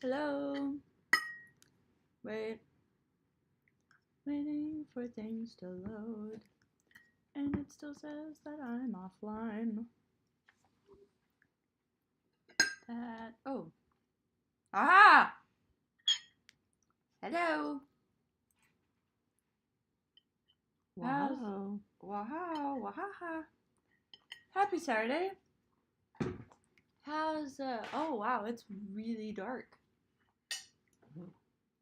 Hello. Waiting for things to load. And it still says that I'm offline. Oh. Aha! Hello. Wow. Wow. Wahaha. Happy Saturday. Oh wow, it's really dark.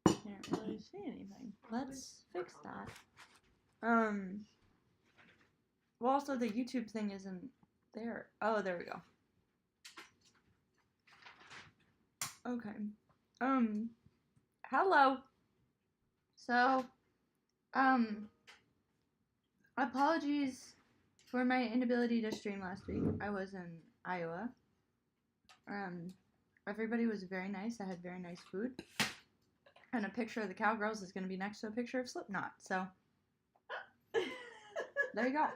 Can't really see anything. Let's fix that. Well, also the YouTube thing isn't there. Oh, there we go. Okay. Hello. So, apologies for my inability to stream last week. I was in Iowa. Everybody was very nice. I had very nice food. And a picture of the Cowgirls is going to be next to a picture of Slipknot. So, there you go.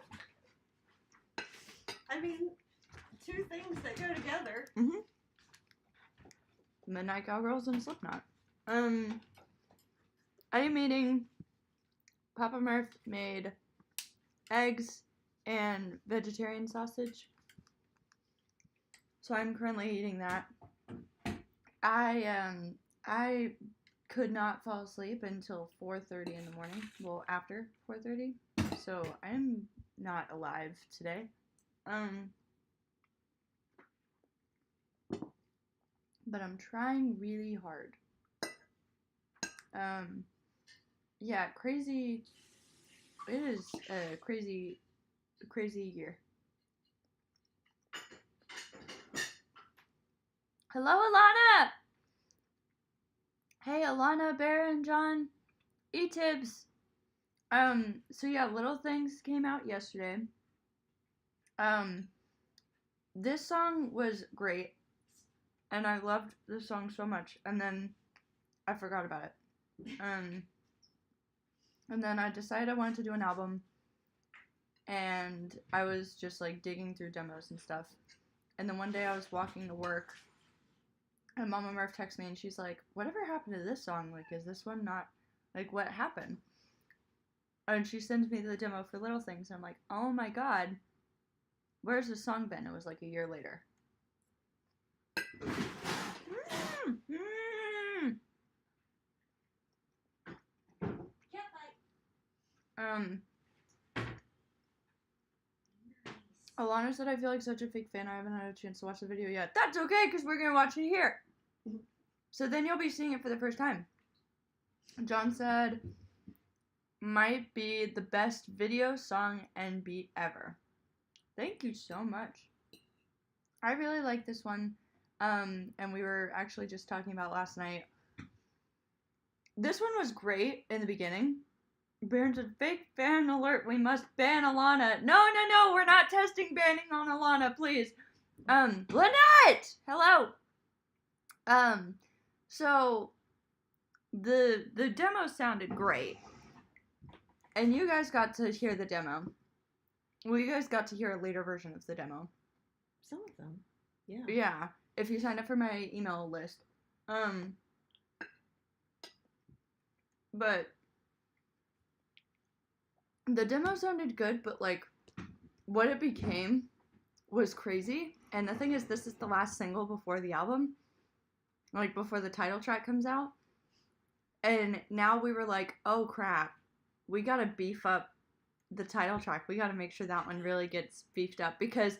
I mean, two things that go together. Mm-hmm. Midnight Cowgirls and Slipknot. I am eating. Papa Murph made eggs and vegetarian sausage. So I'm currently eating that. I could not fall asleep until 4:30 in the morning. Well, after 4:30. So I'm not alive today. But I'm trying really hard. Yeah, crazy. It is a crazy year. Hello, Alana! Hey, Alana, Bear, and John. E-Tibbs. So yeah, Little Things came out yesterday. This song was great. And I loved this song so much. And then I forgot about it. And then I decided I wanted to do an album. And I was just like digging through demos and stuff. And then one day I was walking to work. And Mama Murph texts me and she's like, whatever happened to this song? Like, is this one not, like, what happened? And she sends me the demo for Little Things. And I'm like, oh my god, where's the song been? It was like a year later. Alana said I feel like such a fake fan. I haven't had a chance to watch the video yet. That's okay, because we're going to watch it here. So then you'll be seeing it for the first time. John said, might be the best video, song, and beat ever. Thank you so much. I really like this one. And we were actually just talking about last night. This one was great in the beginning. Baron's a fake fan alert. We must ban Alana. No, we're not testing banning on Alana, please. Lynette! Hello. So the demo sounded great. And you guys got to hear the demo. Well, you guys got to hear a later version of the demo. Some of them. Yeah. Yeah. If you signed up for my email list. But the demo sounded good, but like what it became was crazy. And the thing is, this is the last single before the album. Like before the title track comes out. And now we were like, oh crap. We gotta beef up the title track. We gotta make sure that one really gets beefed up. Because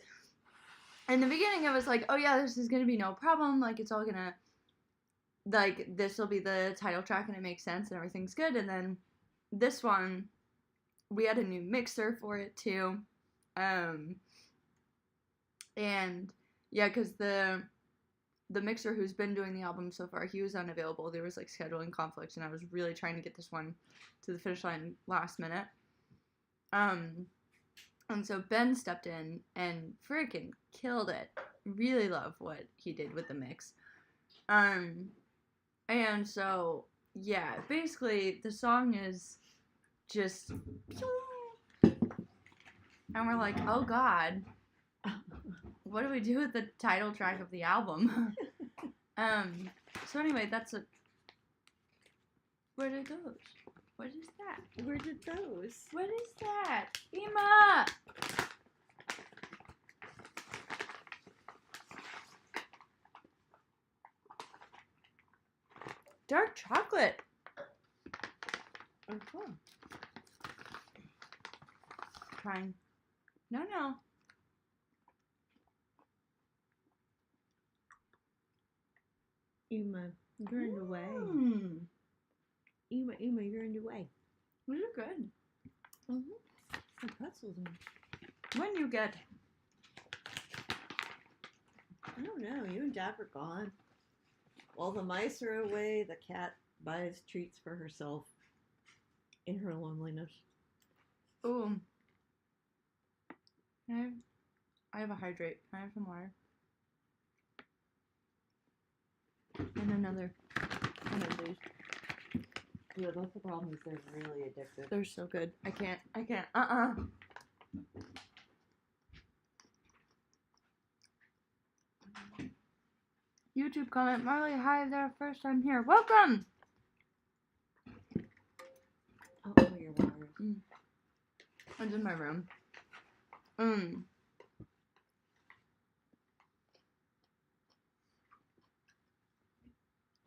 in the beginning I was like, oh yeah, this is gonna be no problem. Like it's all gonna, like this will be the title track and it makes sense and everything's good. And then this one, we had a new mixer for it too. And yeah, because the mixer who's been doing the album so far, he was unavailable. There was like scheduling conflicts, and I was really trying to get this one to the finish line last minute. And so Ben stepped in and freaking killed it. Really love what he did with the mix. And so yeah, basically the song is just, and we're like, oh god, what do we do with the title track of the album? So anyway, that's a. Where did those? What is that? Where did those? What is that? Emma! Dark chocolate. Oh, cool. Trying. No. Emma, you're in the way. Emma, you're in the way. These are good. Some pretzels in. When you get. I don't know. You and Dad are gone. While the mice are away, the cat buys treats for herself in her loneliness. Ooh. I have a hydrate. Can I have some water? And another one of these. Yeah, that's the problem. Is they're really addictive. They're so good. I can't. YouTube comment, Marley, hi there, first time here. Welcome! Oh, your water. It's in my room.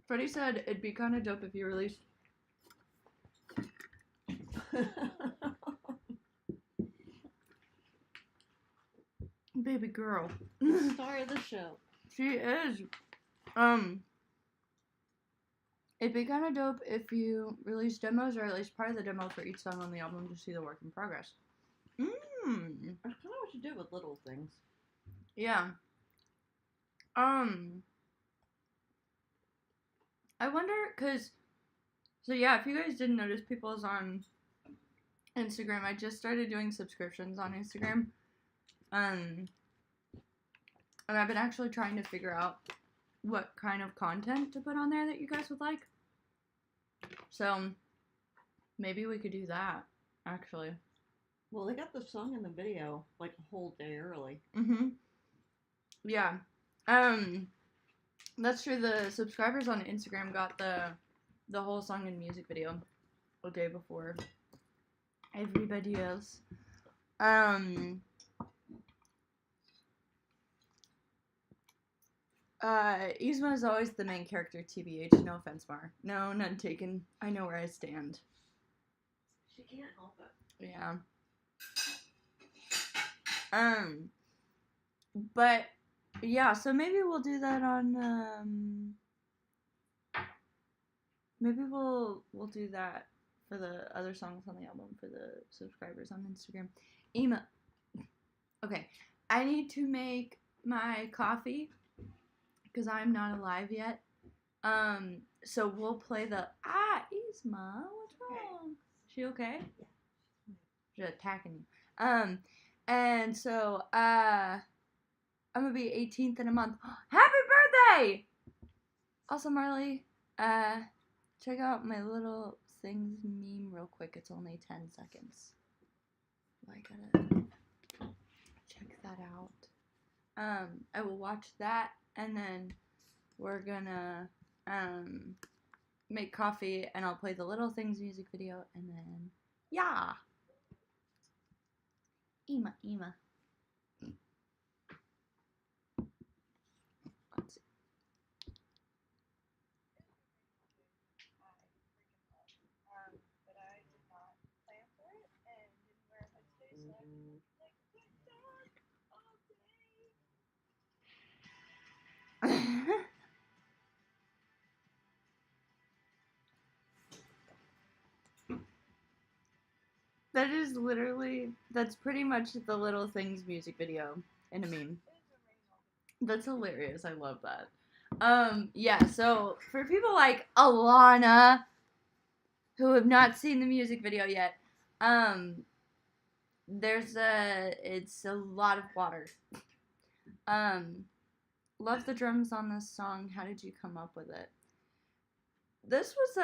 Freddie said it'd be kind of dope if you released. Baby girl. Star of the show. She is. It'd be kind of dope if you release demos, or at least part of the demo for each song on the album, to see the work in progress. That's kind of what you do with little things. Yeah. I wonder, so yeah, if you guys didn't notice, people's on Instagram, I just started doing subscriptions on Instagram. And I've been actually trying to figure out what kind of content to put on there that you guys would like. So maybe we could do that, actually. Well, they got the song in the video like a whole day early. Yeah. That's true. The subscribers on Instagram got the whole song and music video a day before everybody else. Yzma is always the main character, TBH. No offense, Mar. No, none taken. I know where I stand. She can't help it. Yeah. But yeah, so maybe we'll do that on maybe we'll do that for the other songs on the album for the subscribers on Instagram. Emma. Okay, I need to make my coffee because I'm not alive yet. So we'll play the Yzma, what's wrong? She okay? Yeah. She's attacking you. And so I'm gonna be 18th in a month. Happy birthday! Also, Marley, check out my little things meme real quick. It's only 10 seconds. I gotta check that out. I will watch that, and then we're gonna make coffee, and I'll play the Little Things music video, and then yeah. Emma. Let's see. But I did not plan for it and didn't wear a headspace, so I was like, all day. That is literally, that's pretty much the Little Things music video in a meme. That's hilarious. I love that. Yeah, so for people like Alana, who have not seen the music video yet, it's a lot of water. Love the drums on this song. How did you come up with it? This was,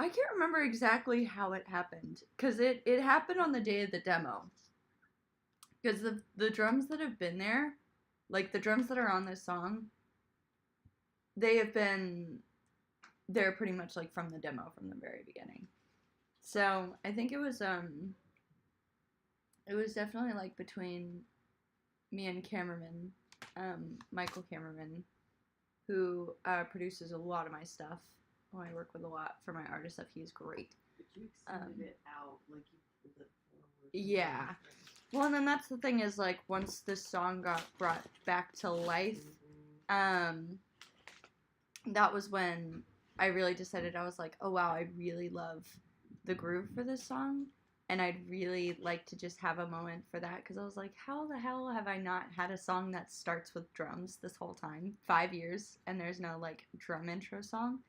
I can't remember exactly how it happened, because it happened on the day of the demo. Because the drums that have been there Like, the drums that are on this song, they're pretty much, like, from the demo from the very beginning. So, I think it was definitely, like, between me and cameraman, Michael Cameraman, who produces a lot of my stuff. Who I work with a lot for my artist stuff. He's great. But you extended it out, like, you pulled it forward. Yeah. Well, and then that's the thing is, like, once this song got brought back to life, that was when I really decided, I was like, oh, wow, I really love the groove for this song, and I'd really like to just have a moment for that, because I was like, how the hell have I not had a song that starts with drums this whole time? 5 years, and there's no, like, drum intro song.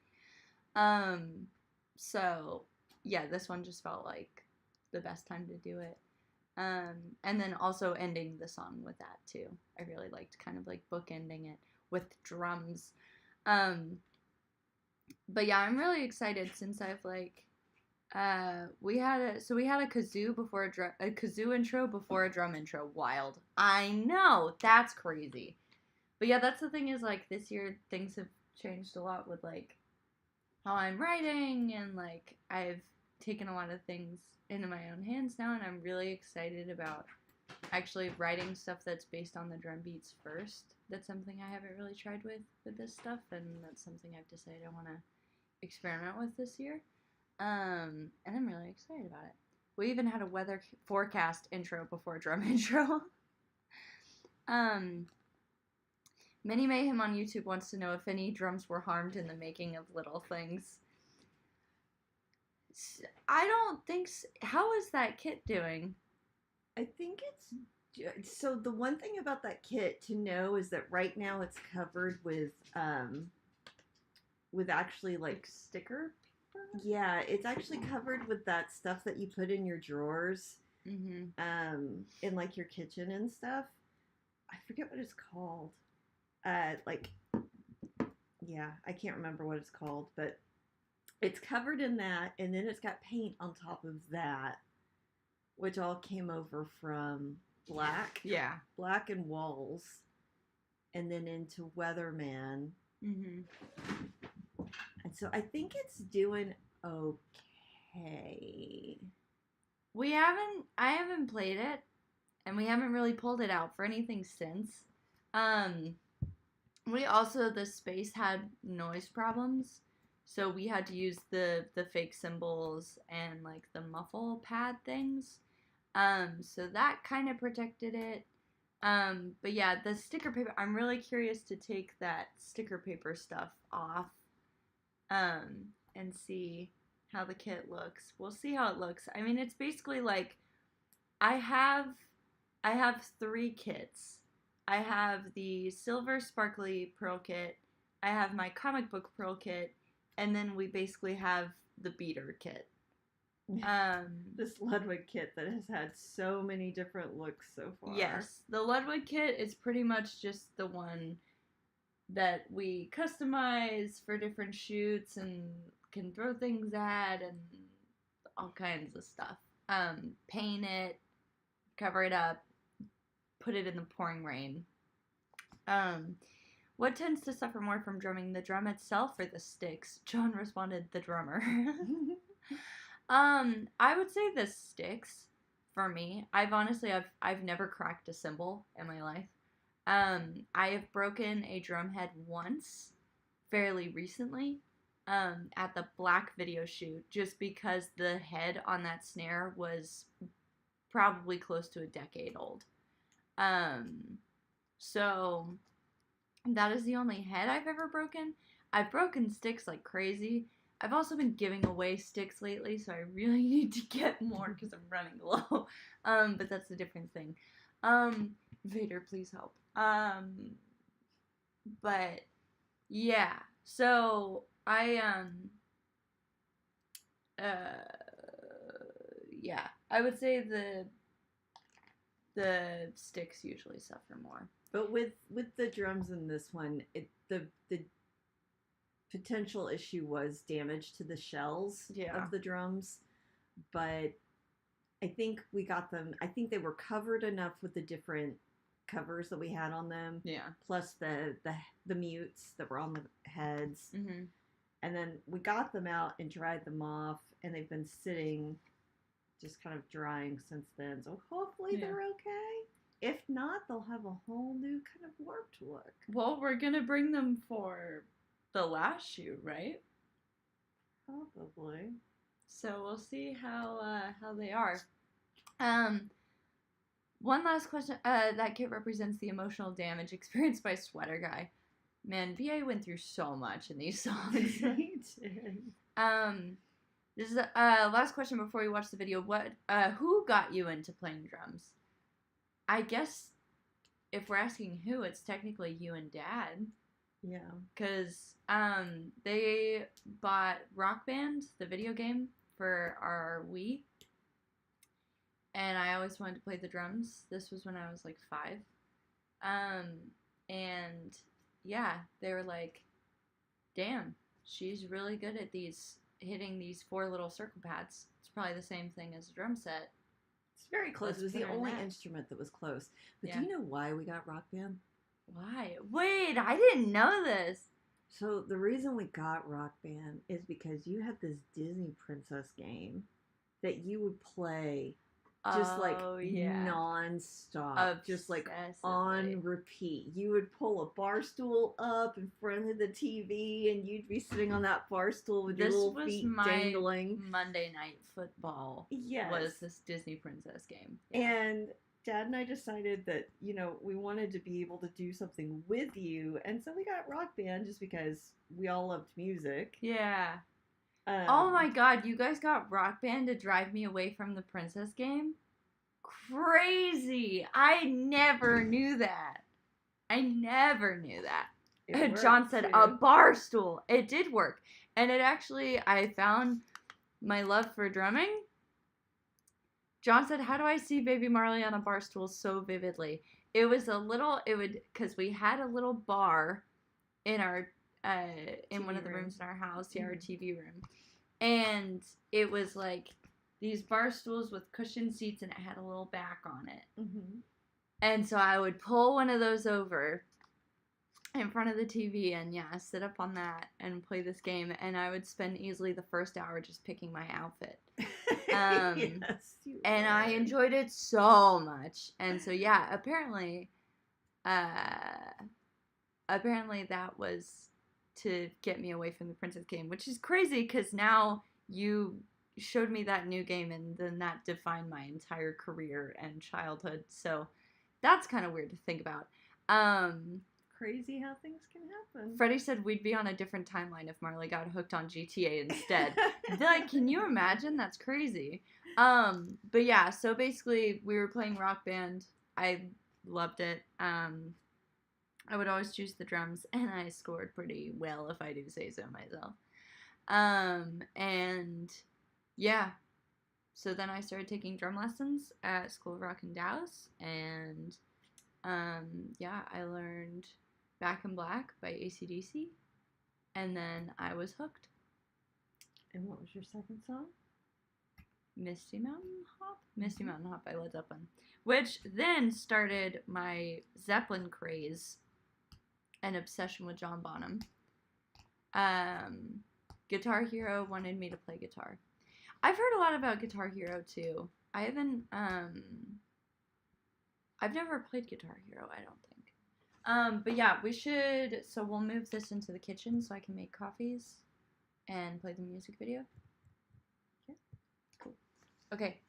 So, yeah, this one just felt like the best time to do it. And then also ending the song with that too. I really liked kind of like bookending it with drums. But yeah, I'm really excited since I've like, we had a kazoo before a kazoo intro before a drum intro. Wild. I know, that's crazy. But yeah, that's the thing is like this year things have changed a lot with like how I'm writing, and like I've taken a lot of things into my own hands now, and I'm really excited about actually writing stuff that's based on the drum beats first. That's something I haven't really tried with this stuff, and that's something I've decided I want to experiment with this year. And I'm really excited about it. We even had a weather forecast intro before drum intro. Mini Mayhem on YouTube wants to know if any drums were harmed in the making of Little Things. I don't think so. How is that kit doing? I think it's so. The one thing about that kit to know is that right now it's covered with actually like sticker paper? Yeah, it's actually covered with that stuff that you put in your drawers, in like your kitchen and stuff. I forget what it's called. Like, yeah, I can't remember what it's called, but it's covered in that, and then it's got paint on top of that, which all came over from Black. Yeah. Black and Walls, and then into Weatherman. And so I think it's doing okay. I haven't played it, and we haven't really pulled it out for anything since. We also, the space had noise problems, so we had to use the fake cymbals and like the muffle pad things. So that kind of protected it. But yeah, the sticker paper, I'm really curious to take that sticker paper stuff off, and see how the kit looks. We'll see how it looks. I mean, it's basically like, I have 3 kits. I have the silver sparkly pearl kit, I have my comic book pearl kit, and then we basically have the beater kit. This Ludwig kit that has had so many different looks so far. Yes, the Ludwig kit is pretty much just the one that we customize for different shoots and can throw things at and all kinds of stuff. Paint it, cover it up, put it in the pouring rain. What tends to suffer more from drumming, the drum itself or the sticks? John responded, the drummer. I would say the sticks for me. I've never cracked a cymbal in my life. I have broken a drum head once, fairly recently, at the Black video shoot, just because the head on that snare was probably close to a decade old. So that is the only head I've ever broken. I've broken sticks like crazy. I've also been giving away sticks lately, so I really need to get more because I'm running low. But that's a different thing. Vader, please help. But yeah, so yeah, I would say the sticks usually suffer more. But with the drums in this one, the potential issue was damage to the shells of the drums. But I think we got them. I think they were covered enough with the different covers that we had on them. Yeah. Plus the mutes that were on the heads. Mm-hmm. And then we got them out and dried them off, and they've been sitting, just kind of drying since then. So hopefully they're okay. If not, they'll have a whole new kind of warped look. Well, we're gonna bring them for the last shoot, right? Probably. So we'll see how they are. One last question. That kit represents the emotional damage experienced by Sweater Guy. Man, VA went through so much in these songs. He did. This is last question before we watch the video. Who got you into playing drums? I guess if we're asking who, it's technically you and Dad. Yeah. Because they bought Rock Band, the video game, for our Wii. And I always wanted to play the drums. This was when I was like 5. And yeah, they were like, damn, she's really good at hitting these 4 little circle pads. It's probably the same thing as a drum set. It's very close. It was the only instrument that was close. But do you know why we got Rock Band? Why? Wait, I didn't know this. So the reason we got Rock Band is because you had this Disney Princess game that you would play just non-stop, just like on repeat. You would pull a bar stool up in front of the TV and you'd be sitting on that bar stool with your little feet dangling. Monday Night Football was this Disney Princess game. Yeah. And Dad and I decided that, we wanted to be able to do something with you. And so we got Rock Band just because we all loved music. Yeah. Oh my god, you guys got Rock Band to drive me away from the Princess game? Crazy! I never knew that. John said a bar stool. It did work. And it actually, I found my love for drumming. John said, how do I see baby Marley on a bar stool so vividly? Because we had a little bar in our in one of the rooms in our house, our TV room. And it was like these bar stools with cushioned seats and it had a little back on it. Mm-hmm. And so I would pull one of those over in front of the TV and sit up on that and play this game. And I would spend easily the first hour just picking my outfit. Yes, and I enjoyed it so much. And so, apparently that was to get me away from the Princess game, which is crazy because now you showed me that new game and then that defined my entire career and childhood. So that's kind of weird to think about. Crazy how things can happen. Freddie said we'd be on a different timeline if Marley got hooked on GTA instead. Like, can you imagine? That's crazy. But yeah, so basically we were playing Rock Band. I loved it. I would always choose the drums, and I scored pretty well, if I do say so myself. And yeah, so then I started taking drum lessons at School of Rock in Dallas, and I learned Back in Black by AC/DC, and then I was hooked. And what was your second song? Misty Mountain Hop by Led Zeppelin, which then started my Zeppelin craze and obsession with John Bonham. Guitar Hero wanted me to play guitar. I've heard a lot about Guitar Hero too. I haven't, I've never played Guitar Hero, I don't think. But yeah, so we'll move this into the kitchen so I can make coffees and play the music video. Okay, cool. Okay.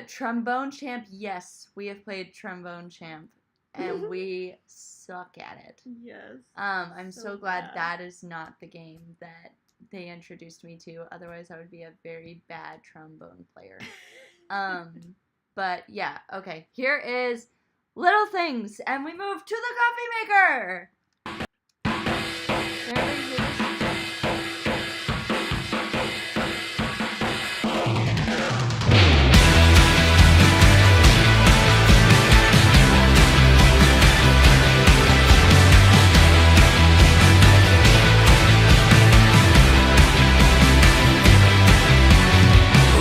Trombone Champ, yes, we have played Trombone Champ, and we suck at it. Yes. I'm so glad that is not the game that they introduced me to. Otherwise, I would be a very bad trombone player. But yeah, okay. Here is Little Things, and we move to the coffee maker.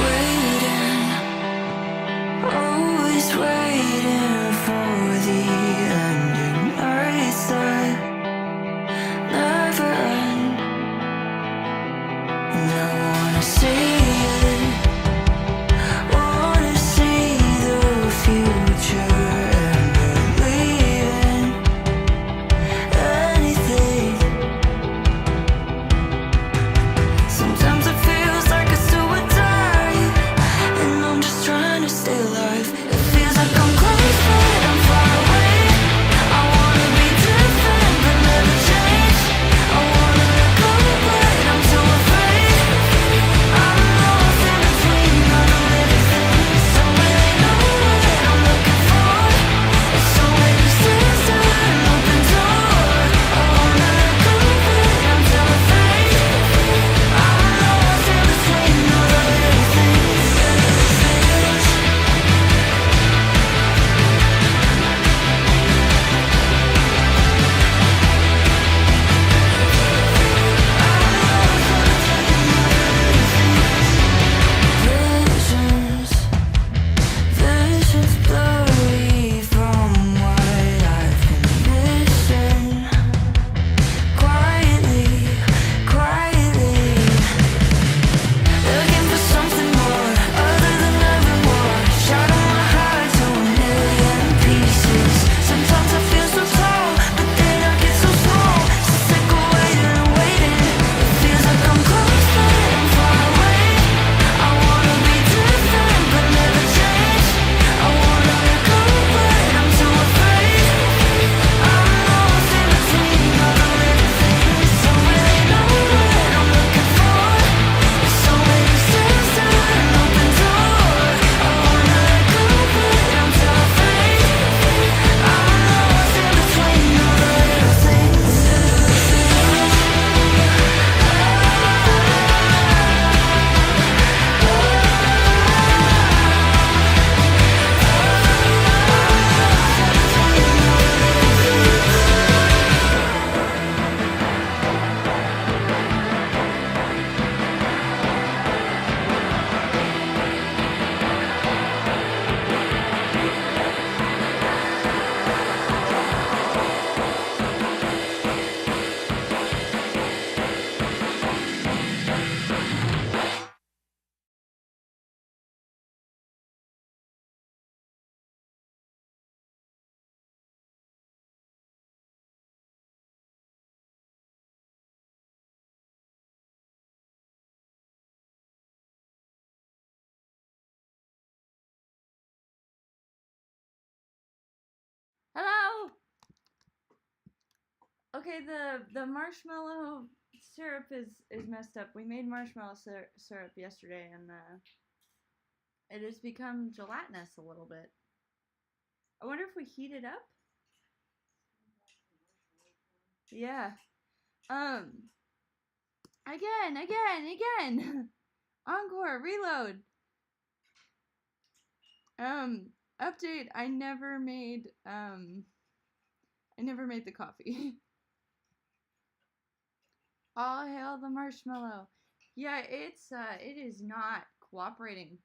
Waiting, always waiting for Okay, the marshmallow syrup is messed up. We made marshmallow syrup yesterday, and it has become gelatinous a little bit. I wonder if we heat it up. Yeah. Again. Encore, reload. Update. I never made the coffee. All hail the marshmallow. Yeah, it is not cooperating.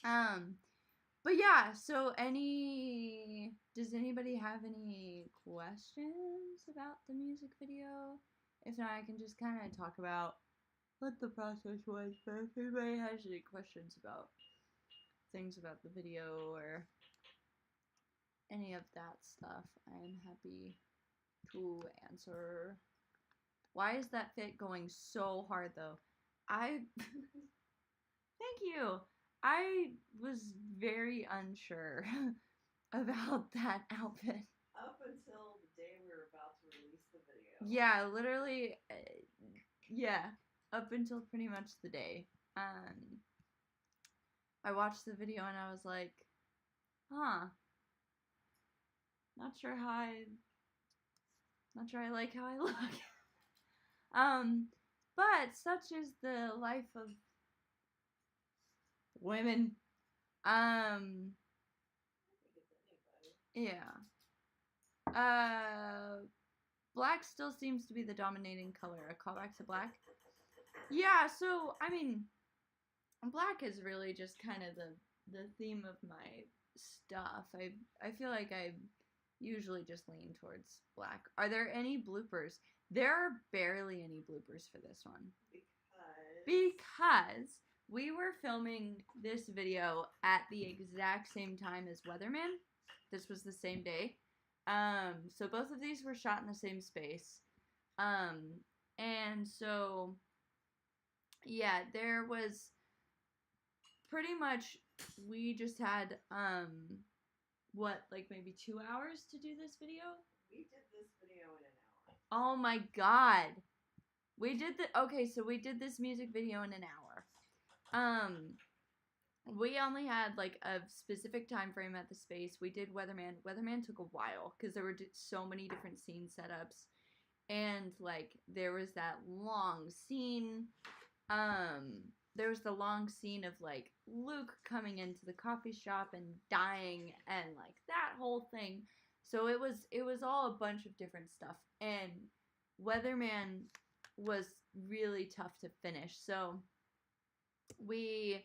But yeah, so does anybody have any questions about the music video? If not, I can just kind of talk about what the process was, but if anybody has any questions about things about the video or any of that stuff, I am happy to answer. Why is that fit going so hard though? Thank you. I was very unsure about that outfit. Up until the day we were about to release the video. Yeah, literally, yeah, up until pretty much the day. I watched the video and I was like, huh, not sure I like how I look. But such is the life of women. Yeah. Black still seems to be the dominating color. A callback to black. Yeah, so I mean, black is really just kind of the theme of my stuff. I feel like I usually just lean towards black. Are there any bloopers? There are barely any bloopers for this one. Because we were filming this video at the exact same time as Weatherman. This was the same day. So both of these were shot in the same space. And so, yeah, there was pretty much, we just had, like maybe 2 hours to do this video? We did this video in an hour. Oh my god. We did this music video in an hour. We only had like a specific time frame at the space. We did Weatherman. Weatherman took a while because there were so many different scene setups, and like there was that long scene. There was the long scene of like Luke coming into the coffee shop and dying, and like that whole thing. So it was all a bunch of different stuff, and Weatherman was really tough to finish. So we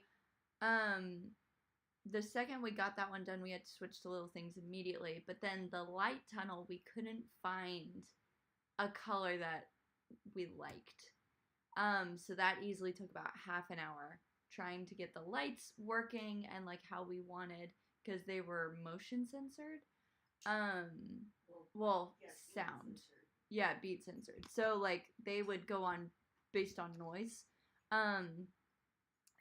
the second we got that one done, we had to switch to little things immediately. But then the light tunnel, we couldn't find a color that we liked. So that easily took about half an hour trying to get the lights working and like how we wanted, because they were motion censored. Well, sound. Yeah, beat censored. So like they would go on based on noise.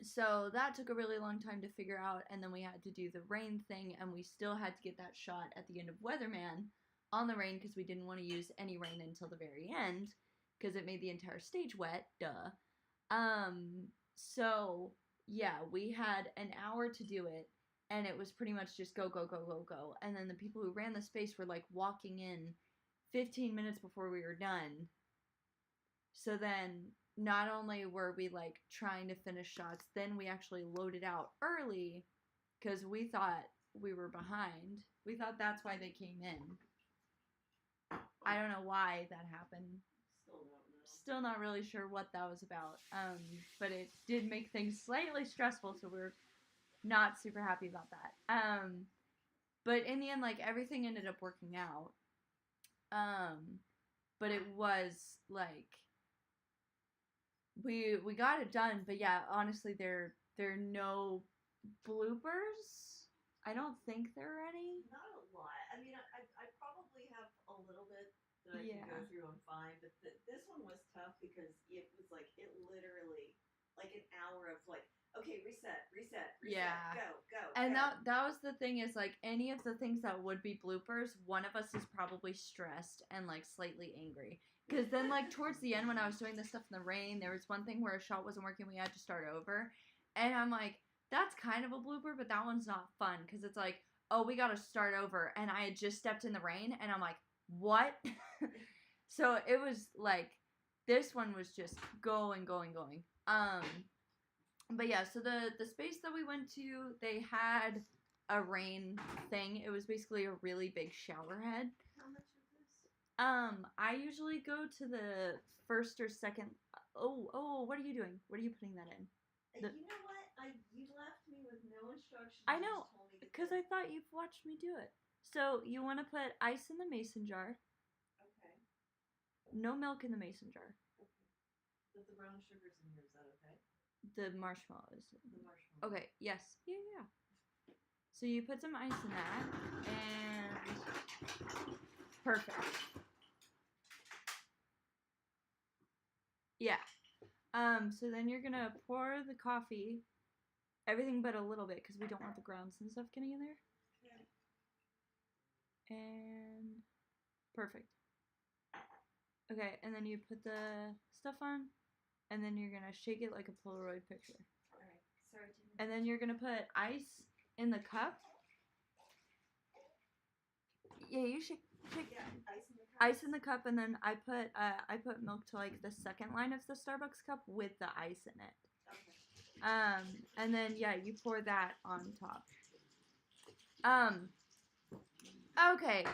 So that took a really long time to figure out, and then we had to do the rain thing, and we still had to get that shot at the end of Weatherman on the rain because we didn't want to use any rain until the very end because it made the entire stage wet. Duh. So yeah, we had an hour to do it, and it was pretty much just go, go, go, go, go. And then the people who ran the space were like walking in 15 minutes before we were done. So then not only were we like trying to finish shots, then we actually loaded out early because we thought we were behind. We thought that's why they came in. I don't know why that happened. Still not really sure what that was about. But it did make things slightly stressful, so we're not super happy about that. But in the end, like everything ended up working out. But it was like we got it done, but yeah, honestly, there are no bloopers. I don't think there are any. Not a lot. I mean, I probably have a little bit that I can go through and find, but this one was tough because it was like, it literally like an hour of like, okay, reset, Yeah. go. And that was the thing is, like, any of the things that would be bloopers, one of us is probably stressed and, like, slightly angry. Because then, like, towards the end when I was doing this stuff in the rain, there was one thing where a shot wasn't working, we had to start over. And I'm like, that's kind of a blooper, but that one's not fun. Because it's like, oh, we gotta start over. And I had just stepped in the rain, and I'm like, what? So it was, like, this one was just going. But yeah, so the space that we went to, they had a rain thing. It was basically a really big shower head. How much is this? I usually go to the first or second. Oh, what are you doing? What are you putting that in? You know what? You left me with no instructions. I know, because I thought you've watched me do it. So you want to put ice in the mason jar. Okay. No milk in the mason jar. Okay. But the brown sugar's in here. Is that okay? The marshmallows. The marshmallow. Okay, yes. Yeah. So you put some ice in that, and perfect. Yeah. So then you're gonna pour the coffee, everything but a little bit, because we don't want the grounds and stuff getting in there. Yeah. And perfect. Okay, and then you put the stuff on, and then you're gonna shake it like a Polaroid picture. Alright, sorry. And then you're gonna put ice in the cup. Yeah, you shake. Yeah, ice in the cup. Ice in the cup, and then I put milk to like the second line of the Starbucks cup with the ice in it. Okay. And then yeah, you pour that on top. Okay.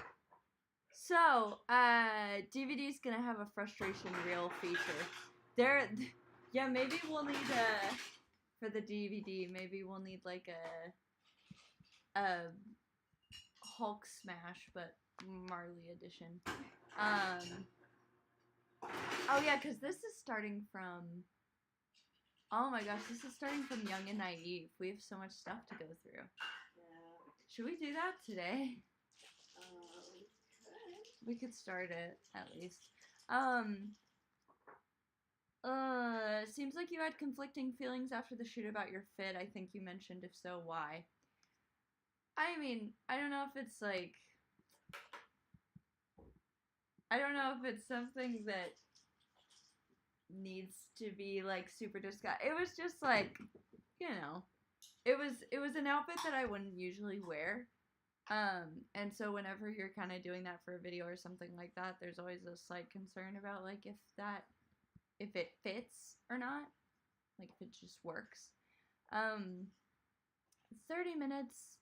So, DVD's gonna have a frustration reel feature. Yeah, maybe we'll need for the DVD, maybe we'll need like a Hulk smash, but Marlhy edition. Oh yeah, because this is starting from, oh my gosh, this is starting from Young and Naive. We have so much stuff to go through. Yeah. Should we do that today? We could. We could start it, at least. Seems like you had conflicting feelings after the shoot about your fit. I think you mentioned. If so, why? I mean, I don't know if it's like, I don't know if it's something that needs to be like super discussed. It was just like, you know, it was an outfit that I wouldn't usually wear. And so whenever you're kind of doing that for a video or something like that, there's always a slight concern about like if it fits or not, like if it just works. 30 minutes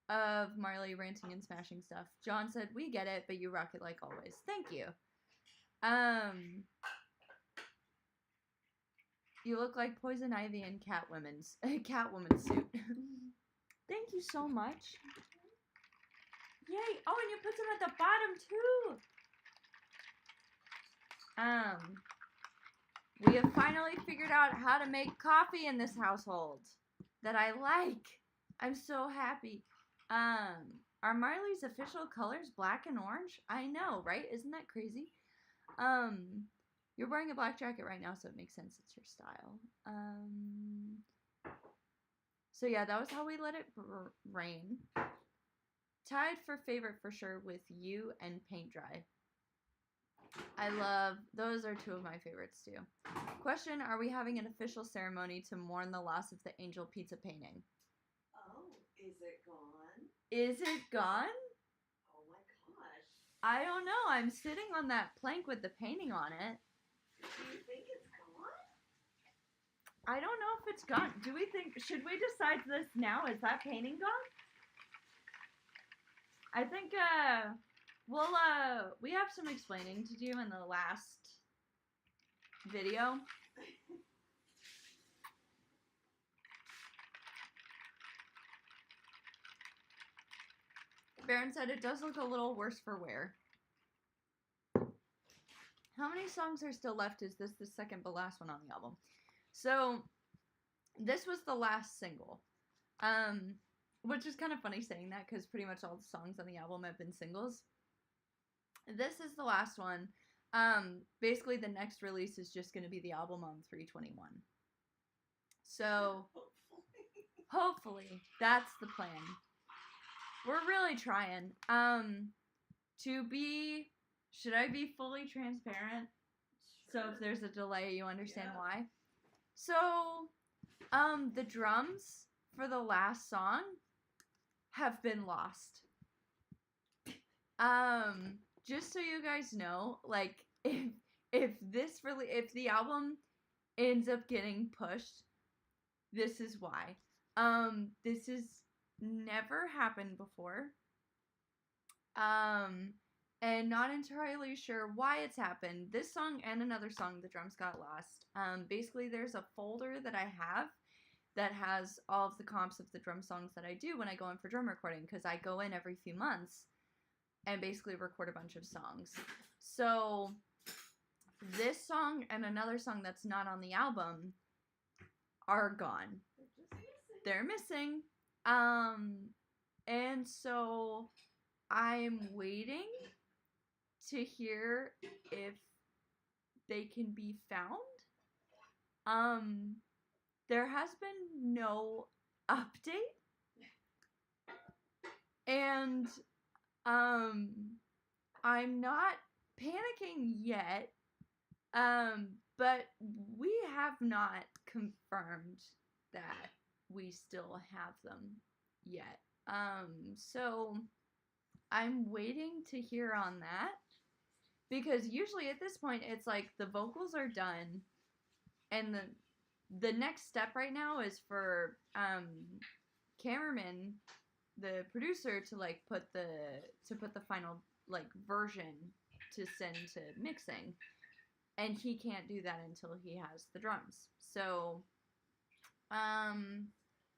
of Marlhy ranting and smashing stuff. John said, "We get it, but you rock it like always." Thank you. You look like Poison Ivy in Catwoman's suit. Thank you so much. Yay! Oh, and you put some at the bottom too. We have finally figured out how to make coffee in this household that I like. I'm so happy. Are Marlhy's official colors black and orange? I know, right? Isn't that crazy? You're wearing a black jacket right now, so it makes sense. It's your style. So yeah, that was how we let it rain. Tied for favorite for sure with you and Paint Dry. Those are two of my favorites too. Question, are we having an official ceremony to mourn the loss of the Angel Pizza painting? Oh, is it gone? Is it gone? Oh my gosh. I don't know. I'm sitting on that plank with the painting on it. Do you think it's gone? I don't know if it's gone. Should we decide this now? Is that painting gone? I think, we have some explaining to do in the last video. Baron said it does look a little worse for wear. How many songs are still left? Is this the second but last one on the album? So, this was the last single. Which is kind of funny saying that because pretty much all the songs on the album have been singles. This is the last one. Basically, the next release is just going to be the album on 3/21. So hopefully that's the plan. We're really trying. Should I be fully transparent? Sure. So if there's a delay, you understand why. So, the drums for the last song have been lost. Just so you guys know, like, if the album ends up getting pushed, this is why. This has never happened before. And not entirely sure why it's happened. This song and another song, the drums got lost. Basically, there's a folder that I have that has all of the comps of the drum songs that I do when I go in for drum recording, because I go in every few months and basically record a bunch of songs. So this song and another song that's not on the album are gone. They're missing. And so I'm waiting to hear if they can be found. There has been no update. And I'm not panicking yet. But we have not confirmed that we still have them yet. So I'm waiting to hear on that, because usually at this point it's like the vocals are done and the next step right now is for cameraman, the producer, to like put the final like version to send to mixing, and he can't do that until he has the drums. So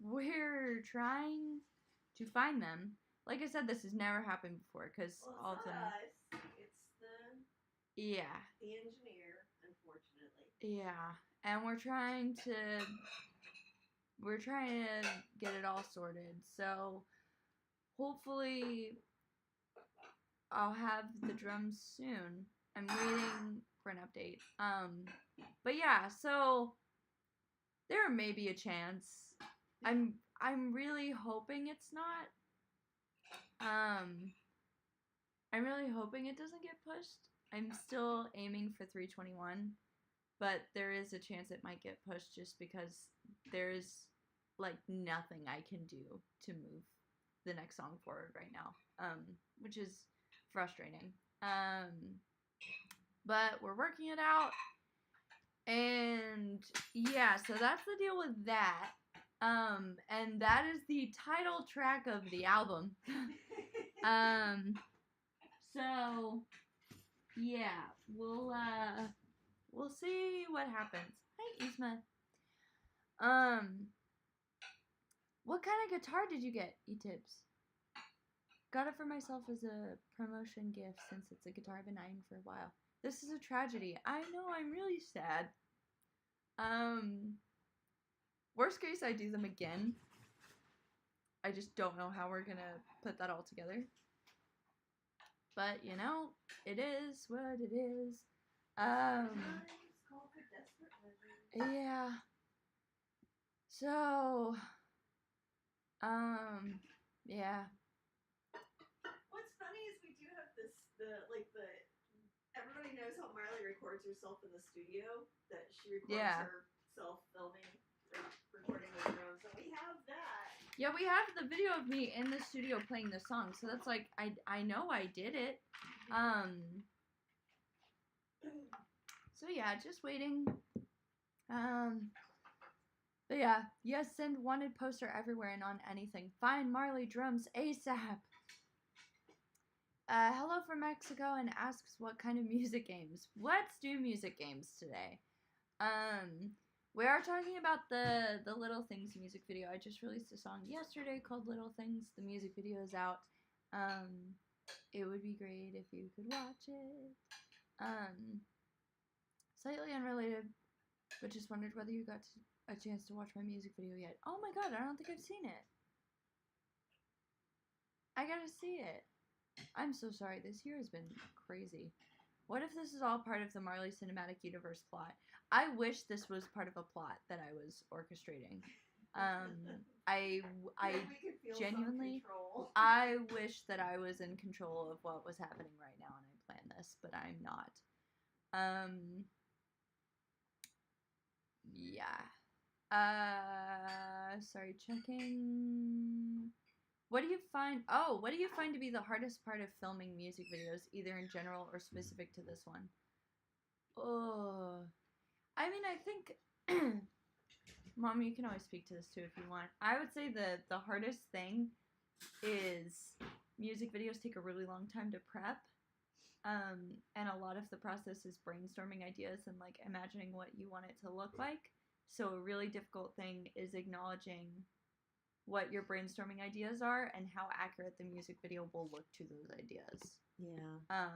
we're trying to find them. Like I said, this has never happened before, because all of them. It's the engineer, unfortunately. Yeah, and we're trying to get it all sorted. So hopefully I'll have the drums soon. I'm waiting for an update. But yeah, so there may be a chance. I'm really hoping it's not. I'm really hoping it doesn't get pushed. I'm still aiming for 321, but there is a chance it might get pushed just because there's like nothing I can do to move the next song forward right now, which is frustrating. But we're working it out, and yeah, so that's the deal with that. And that is the title track of the album. So yeah, we'll see what happens. Hi, Isma. What kind of guitar did you get, E-Tips? Got it for myself as a promotion gift, since it's a guitar I've been eyeing for a while. This is a tragedy. I know, I'm really sad. Worst case, I do them again. I just don't know how we're gonna put that all together. But, you know, it is what it is. Yeah. So, yeah. What's funny is we do have everybody knows how Marlhy records herself in the studio, that she records herself filming, recording the drums, and we have that. Yeah, we have the video of me in the studio playing the song, so that's like, I know I did it. So yeah, just waiting. But yeah, yes, send wanted poster everywhere and on anything. Find Marlhy drums ASAP. Hello from Mexico, and asks what kind of music games. Let's do music games today. We are talking about the Little Things music video. I just released a song yesterday called Little Things. The music video is out. It would be great if you could watch it. Slightly unrelated, but just wondered whether you got a chance to watch my music video yet. Oh my god, I don't think I've seen it. I gotta see it. I'm so sorry. This year has been crazy. What if this is all part of the Marlhy Cinematic Universe plot? I wish this was part of a plot that I was orchestrating. I genuinely, I wish that I was in control of what was happening right now and I planned this, but I'm not. Yeah. Sorry, checking. What do you find to be the hardest part of filming music videos, either in general or specific to this one? Oh, I mean, I think, Mom, you can always speak to this too if you want. I would say the hardest thing is music videos take a really long time to prep. And a lot of the process is brainstorming ideas and like imagining what you want it to look like. So a really difficult thing is acknowledging what your brainstorming ideas are and how accurate the music video will look to those ideas. Yeah.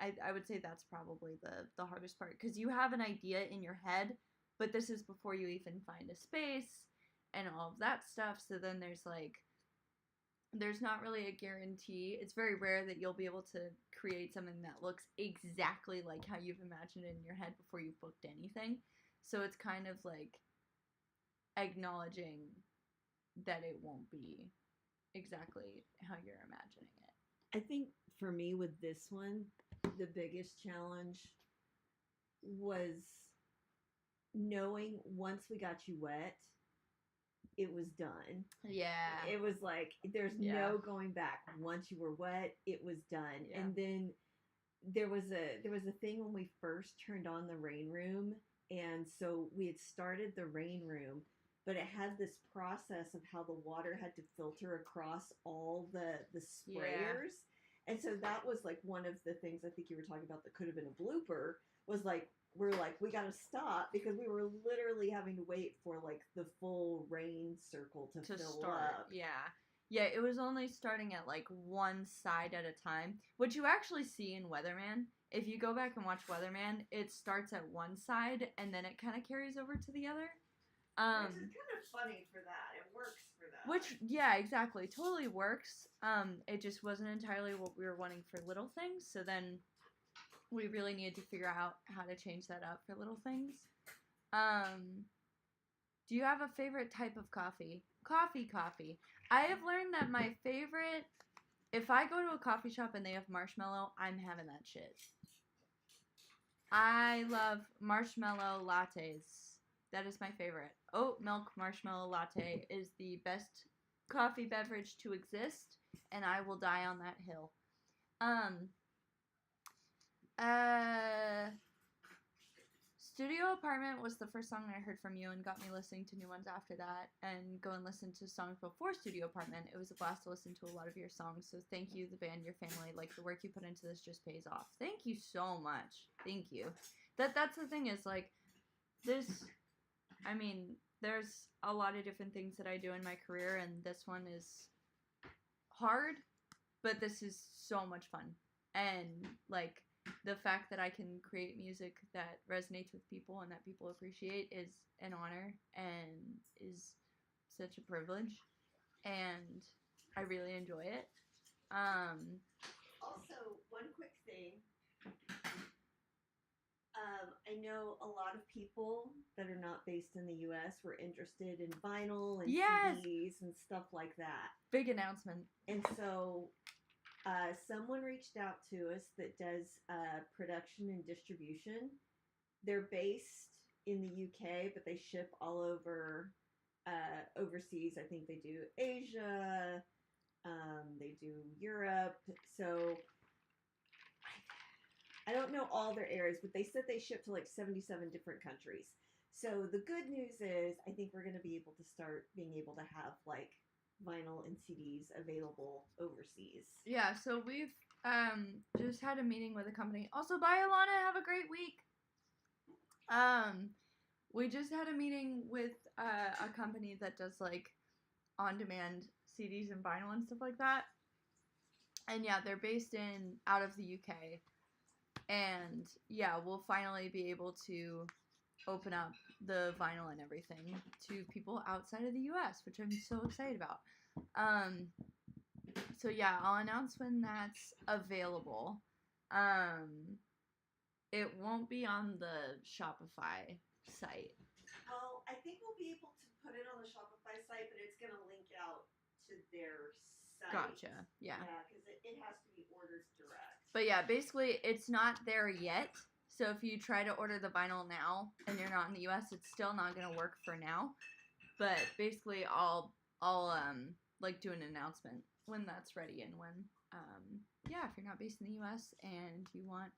I would say that's probably the hardest part, because you have an idea in your head, but this is before you even find a space and all of that stuff. So then there's not really a guarantee. It's very rare that you'll be able to create something that looks exactly like how you've imagined it in your head before you've booked anything. So it's kind of like acknowledging that it won't be exactly how you're imagining it. I think for me with this one, the biggest challenge was knowing once we got you wet, it was done. Yeah. It was like there's no going back. Once you were wet, it was done. Yeah. And then there was a thing when we first turned on the rain room, and so we had started the rain room, but it had this process of how the water had to filter across all the sprayers. Yeah. And so that was like one of the things I think you were talking about that could have been a blooper, was like we're like, we got to stop because we were literally having to wait for like the full rain circle to fill start up. Yeah. Yeah, it was only starting at like one side at a time, which you actually see in Weatherman. If you go back and watch Weatherman, it starts at one side and then it kind of carries over to the other. Which is kind of funny for that. It works for that. Which, yeah, exactly. Totally works. It just wasn't entirely what we were wanting for Little Things, so then we really needed to figure out how to change that up for Little Things. Do you have a favorite type of coffee? Coffee. I have learned that my favorite, if I go to a coffee shop and they have marshmallow, I'm having that shit. I love marshmallow lattes. That is my favorite. Oat milk marshmallow latte is the best coffee beverage to exist, and I will die on that hill. Studio Apartment was the first song I heard from you and got me listening to new ones after that, and go and listen to songs before Studio Apartment. It was a blast to listen to a lot of your songs, so thank you, the band, your family. Like, the work you put into this just pays off. Thank you so much. Thank you. That's the thing is, like, this, I mean, there's a lot of different things that I do in my career, and this one is hard, but this is so much fun. And, like, the fact that I can create music that resonates with people and that people appreciate is an honor and is such a privilege, and I really enjoy it. Also, one quick thing. I know a lot of people that are not based in the U.S. were interested in vinyl and CDs and stuff like that. Big announcement. And so someone reached out to us that does production and distribution. They're based in the UK, but they ship all over overseas. I think they do Asia, they do Europe. So I don't know all their areas, but they said they ship to like 77 different countries. So the good news is I think we're going to be able to start being able to have like vinyl and CDs available overseas. Yeah, so we've just had a meeting with a company. Also, bye, Alana. Have a great week. We just had a meeting with a company that does like on-demand CDs and vinyl and stuff like that. And yeah, they're based out of the UK. And yeah, we'll finally be able to open up the vinyl and everything to people outside of the US, which I'm so excited about. So yeah, I'll announce when that's available. it won't be on the Shopify site. Well, I think we'll be able to put it on the Shopify site, but it's going to link out to their site. Gotcha. Yeah. Yeah, because it has to be ordered direct. But yeah, basically, it's not there yet. So if you try to order the vinyl now and you're not in the U.S., it's still not going to work for now. But basically, I'll like do an announcement when that's ready and when yeah, if you're not based in the U.S. and you want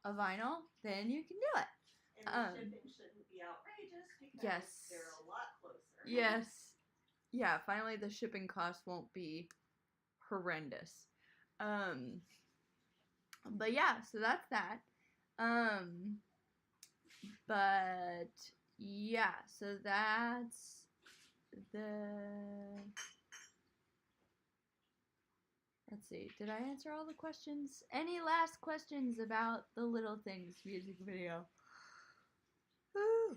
a vinyl, then you can do it. And the shipping shouldn't be outrageous because yes. they're a lot closer. Yes. Yeah, finally the shipping cost won't be horrendous. But yeah, so that's that. But yeah, so that's the... Let's see, did I answer all the questions? Any last questions about the Little Things music video? Woo.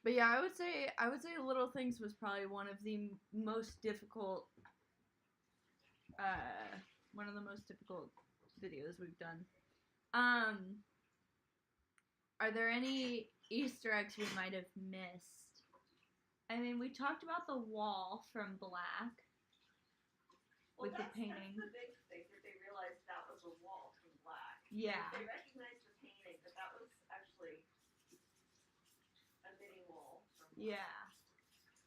But yeah, I would say Little Things was probably one of the most difficult videos we've done. Are there any Easter eggs we might have missed? I mean, we talked about the wall from Black with the painting. That's the big thing, that they realized that was a wall from Black. Yeah. They recognized the painting, but that was actually a mini wall from Black. Yeah.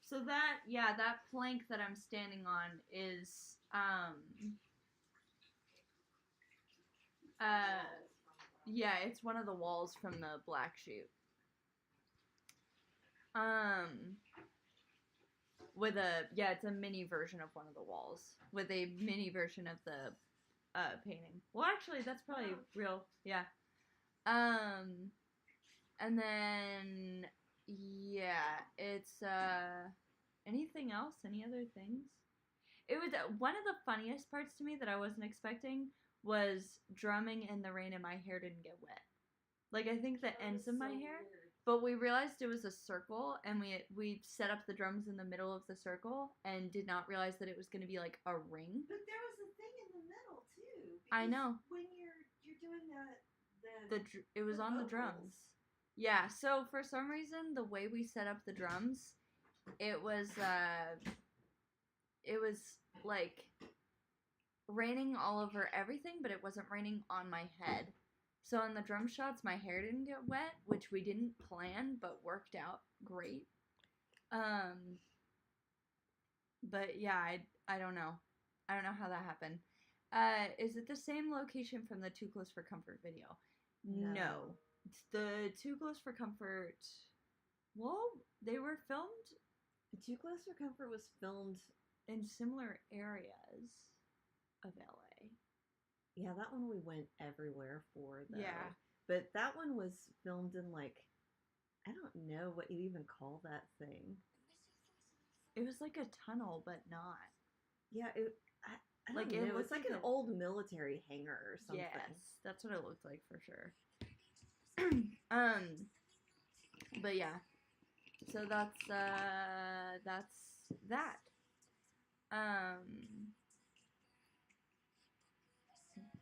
So that plank that I'm standing on is yeah, it's one of the walls from the Black shoot. It's a mini version of one of the walls with a mini version of the painting. Well, actually, that's probably real. Yeah. And then yeah, it's anything else? Any other things? It was one of the funniest parts to me that I wasn't expecting was drumming in the rain and my hair didn't get wet. Like, I think the ends of my hair. Weird. But we realized it was a circle, and we set up the drums in the middle of the circle, and did not realize that it was going to be like a ring. But there was a thing in the middle too. I know. When you're doing that, it was on the drums. Yeah. So for some reason, the way we set up the drums, it was like raining all over everything, but it wasn't raining on my head. So in the drum shots, my hair didn't get wet, which we didn't plan, but worked out great. But yeah, I don't know. I don't know how that happened. Is it the same location from the Too Close for Comfort video? No. It's the Too Close for Comfort... Well, they were filmed... Too Close for Comfort was filmed in similar areas of LA. Yeah, that one we went everywhere for, though. Yeah. But that one was filmed in, like, I don't know what you even call that thing. It was like a tunnel, but not. Yeah, I don't know. It was like an old military hangar or something. Yes, that's what it looked like for sure. But yeah. So that's that.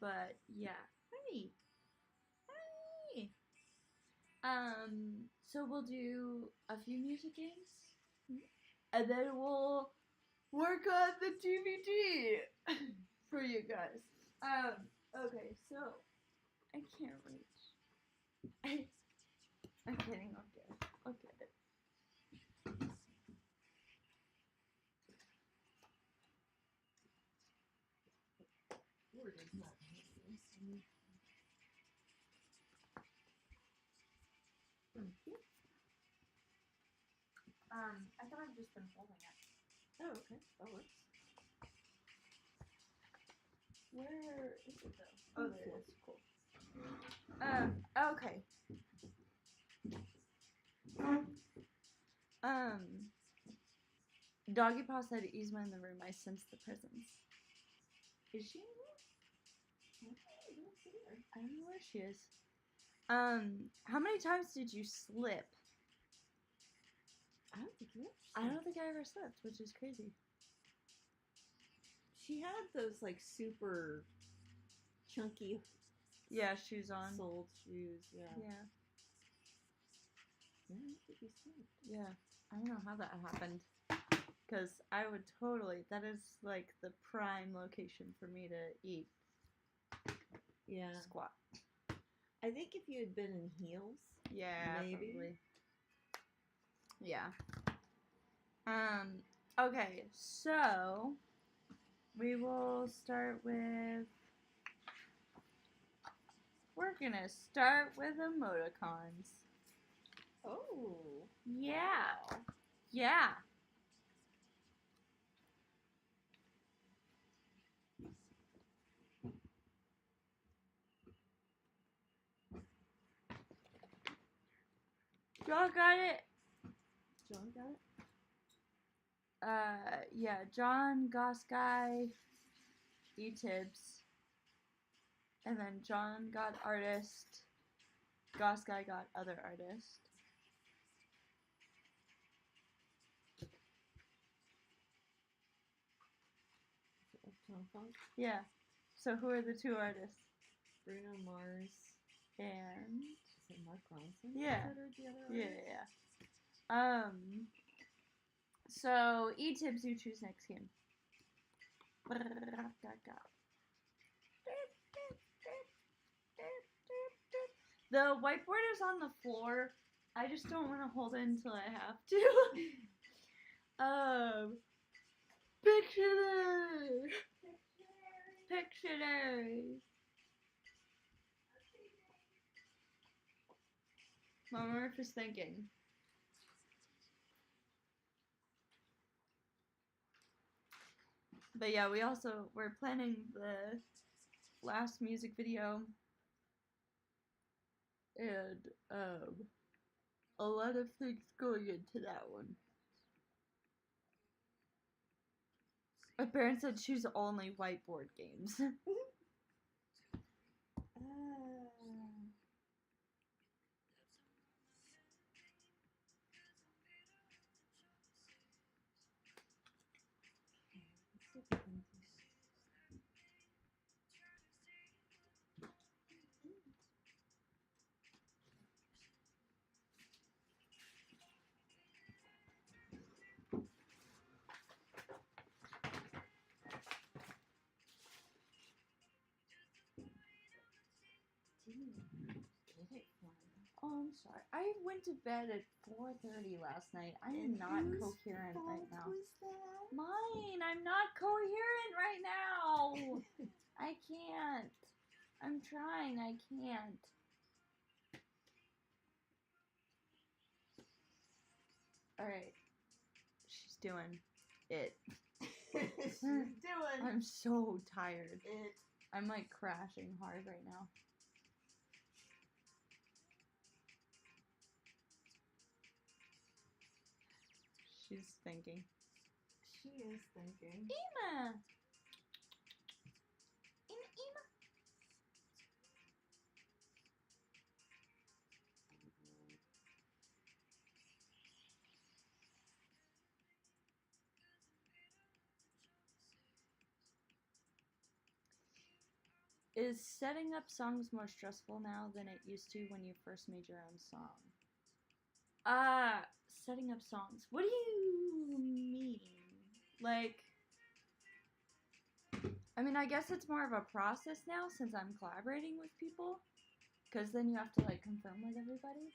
But yeah. Hey. So we'll do a few music games, and then we'll work on the DVD for you guys. Okay, so I can't reach. I'm kidding. I'll get it. I thought I'd just been holding it. Oh, okay. That works. Where is it though? Oh, there it is. Cool. Okay. Doggy Paw said Yzma in the room. I sense the presence. Is she in the room? I don't see her. I don't know where she is. How many times did you slip? I don't think you ever I don't think I ever slept, which is crazy. She had those like super chunky shoes on. soled shoes. Yeah. Yeah. Yeah, that could be sweet. Yeah. I don't know how that happened. Because I would totally, that is like the prime location for me to eat. Yeah. Squat. I think if you had been in heels. Yeah, maybe. probably. Yeah. Okay, so we will start with, we're gonna start with emoticons. Oh. Yeah. Wow. Yeah. Y'all got it? John got it? Yeah, John, Goss Guy, E-Tibbs. And then John got artist. Goss Guy got other artist. John Funk? Yeah. So who are the two artists? Bruno Mars. And Is it Mark Ronson? yeah. Is that the other Yeah, artist? yeah. So E-Tibbs, you choose next game. The whiteboard is on the floor. I just don't want to hold it until I have to. Pictionary. Pictionary. Mama Murph is thinking. But yeah, we're planning the last music video. And a lot of things going into that one. My parents said choose only whiteboard games. Oh, I'm sorry. I went to bed at 4:30 last night. I am not coherent right now. Was that? Mine. I'm not coherent right now. I can't. I'm trying. I can't. All right. She's doing it. She's doing. I'm so tired. It. I'm like crashing hard right now. She's thinking. She is thinking. Ema! Ema! Is setting up songs more stressful now than it used to when you first made your own song? Setting up songs. What do you mean? Like, I mean, I guess it's more of a process now since I'm collaborating with people. Because then you have to, like, confirm with everybody.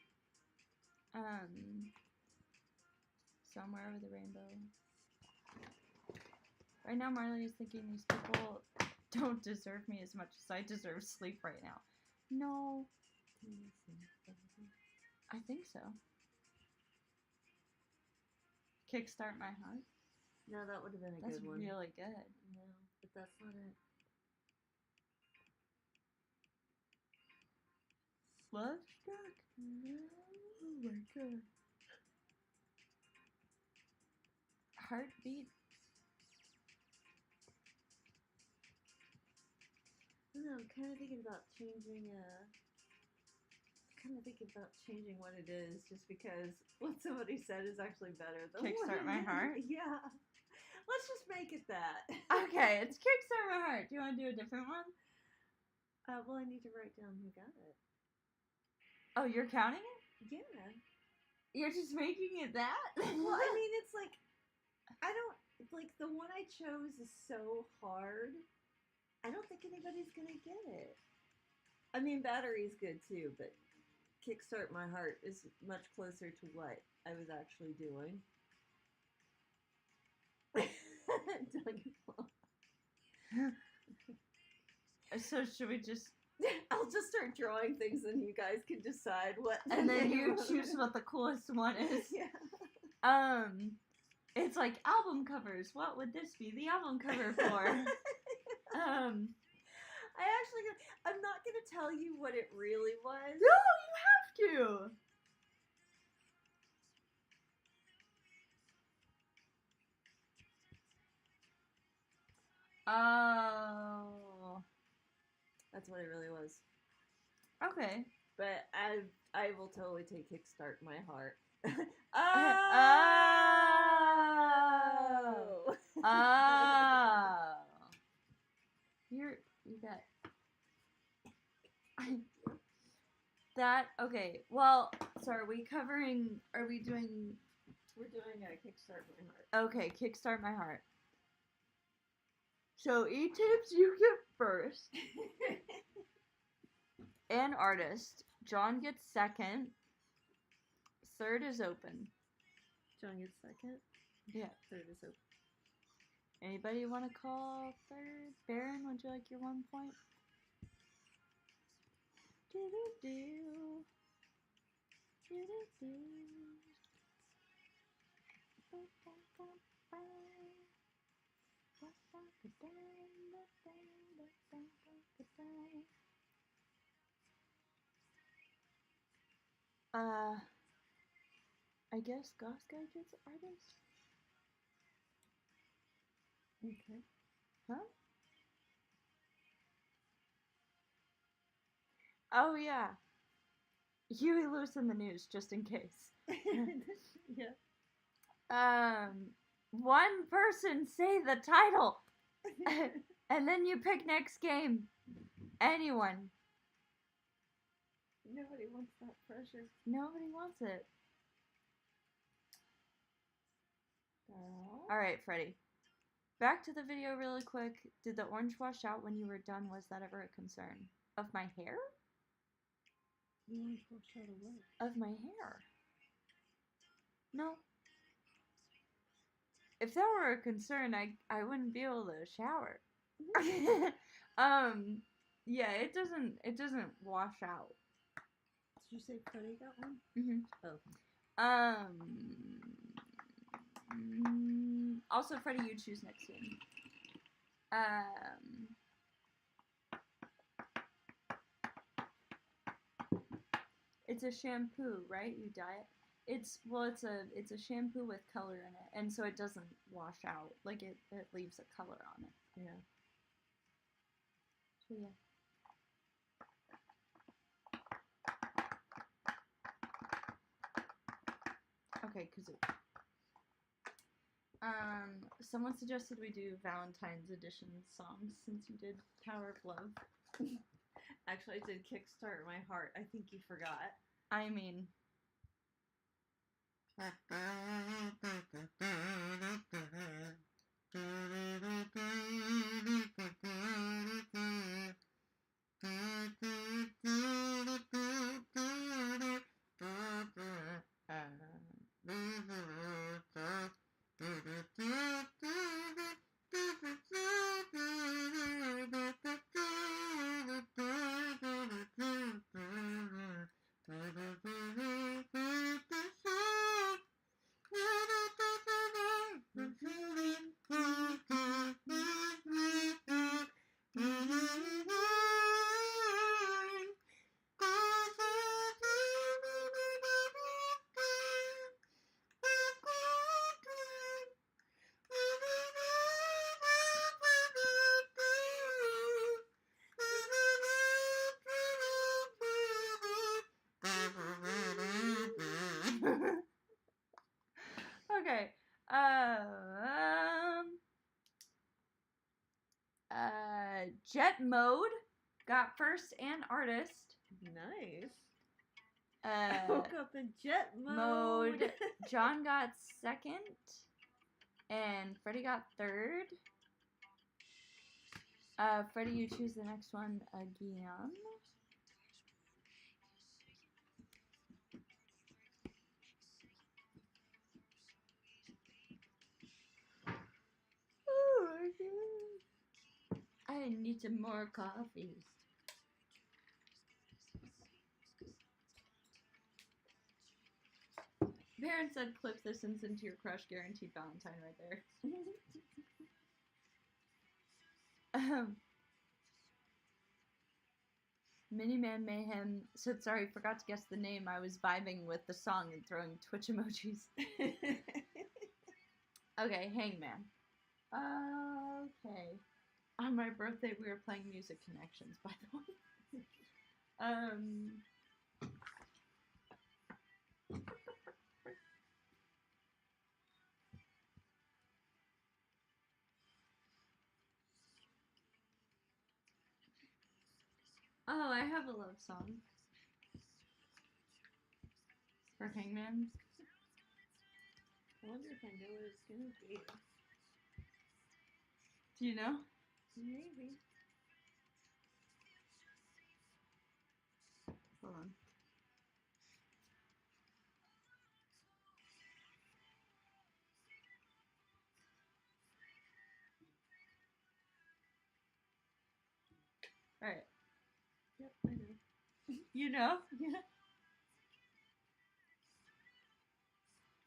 Somewhere over the rainbow. Right now, Marley is thinking these people don't deserve me as much as I deserve sleep right now. No. I think so. Kickstart My Heart? No, that would have been a That's good one. really good. No, but that's not it. Love Struck? No. Oh my god. Heartbeat? I don't know, I'm kind of thinking about changing, what it is, just because what somebody said is actually better than Kickstart what My Heart? Yeah. Let's let's just make it that. Okay, it's Kickstart My Heart. Do you want to do a different one? Well, I need to write down who got it. Oh, you're counting it? Yeah. You're just making it that? Well, I mean, it's like, I don't, like, the one I chose is so hard. I don't think anybody's gonna get it. I mean, Battery's good too, but Kickstart My Heart is much closer to what I was actually doing. So should we just... I'll just start drawing things and you guys can decide what... And then you choose what the coolest one is. Yeah. It's like album covers. What would this be the album cover for? I'm not gonna tell you what it really was. No, you have to. Oh. That's what it really was. Okay. But I will totally take Kickstart My Heart. Oh. Oh. You got that. Okay. Well, so are we doing... We're doing a Kickstart My Heart. Okay, Kickstart My Heart. So E-tips you get first. And artist. John gets second. Third is open. John gets second. Yeah. Third is open. Anybody want to call third? Baron, would you like your 1 point? Do-do-do. Do-do-do. I guess Goss Guy gets artist? Okay. Huh? Oh, yeah. Huey Lewis in the news, just in case. Yeah. One person say the title. And then you pick next game. Anyone. Nobody wants that pressure. Nobody wants it. Girl. Alright, Freddie. Back to the video really quick. Did the orange wash out when you were done? Was that ever a concern? Of my hair? The orange washed out of what? Of my hair. No. If that were a concern, I wouldn't be able to shower. Yeah, it doesn't wash out. Did you say Freddie got one? Mm-hmm. Oh. Also, Freddie, you choose next game. It's a shampoo, right? You dye it. It's a shampoo with color in it, and so it doesn't wash out. Like it leaves a color on it. Yeah. So yeah. Okay, because someone suggested we do Valentine's edition songs since you did Power of Love. Actually, I did Kickstart My Heart. I think you forgot. I mean... Jet Mode got first and artist. Nice. Uh, Woke up in jet mode. John got second, and Freddie got third. Freddie, you choose the next one again. Oh my God. I need some more coffees. Parents said clip this and send to your crush, guaranteed Valentine right there. Miniman Mayhem said, sorry, forgot to guess the name. I was vibing with the song and throwing Twitch emojis. Okay, Hangman. Okay. On my birthday, we were playing Music Connections, by the way. Oh, I have a love song. For Hangman. I wonder if I know what it's gonna be. Do you know? Maybe. Hold on. Alright. Yep, I know. You know? Yeah.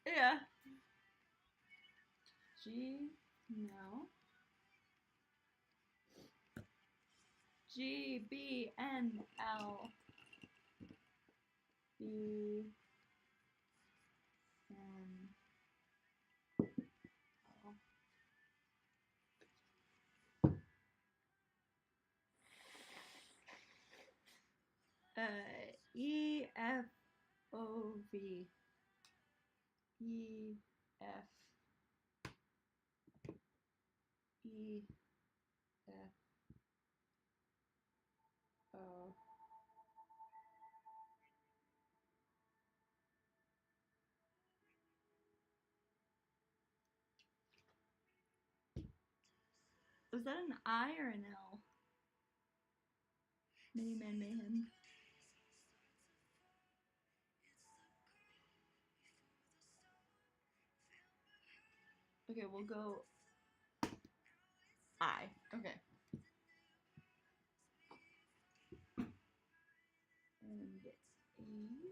Yeah. G, no. G, B, N, L, B, N, L. E, F, O, V. E, F, E, F, O. Was that an I or an L? Miniman Mayhem. Okay, we'll go I. Okay. And E.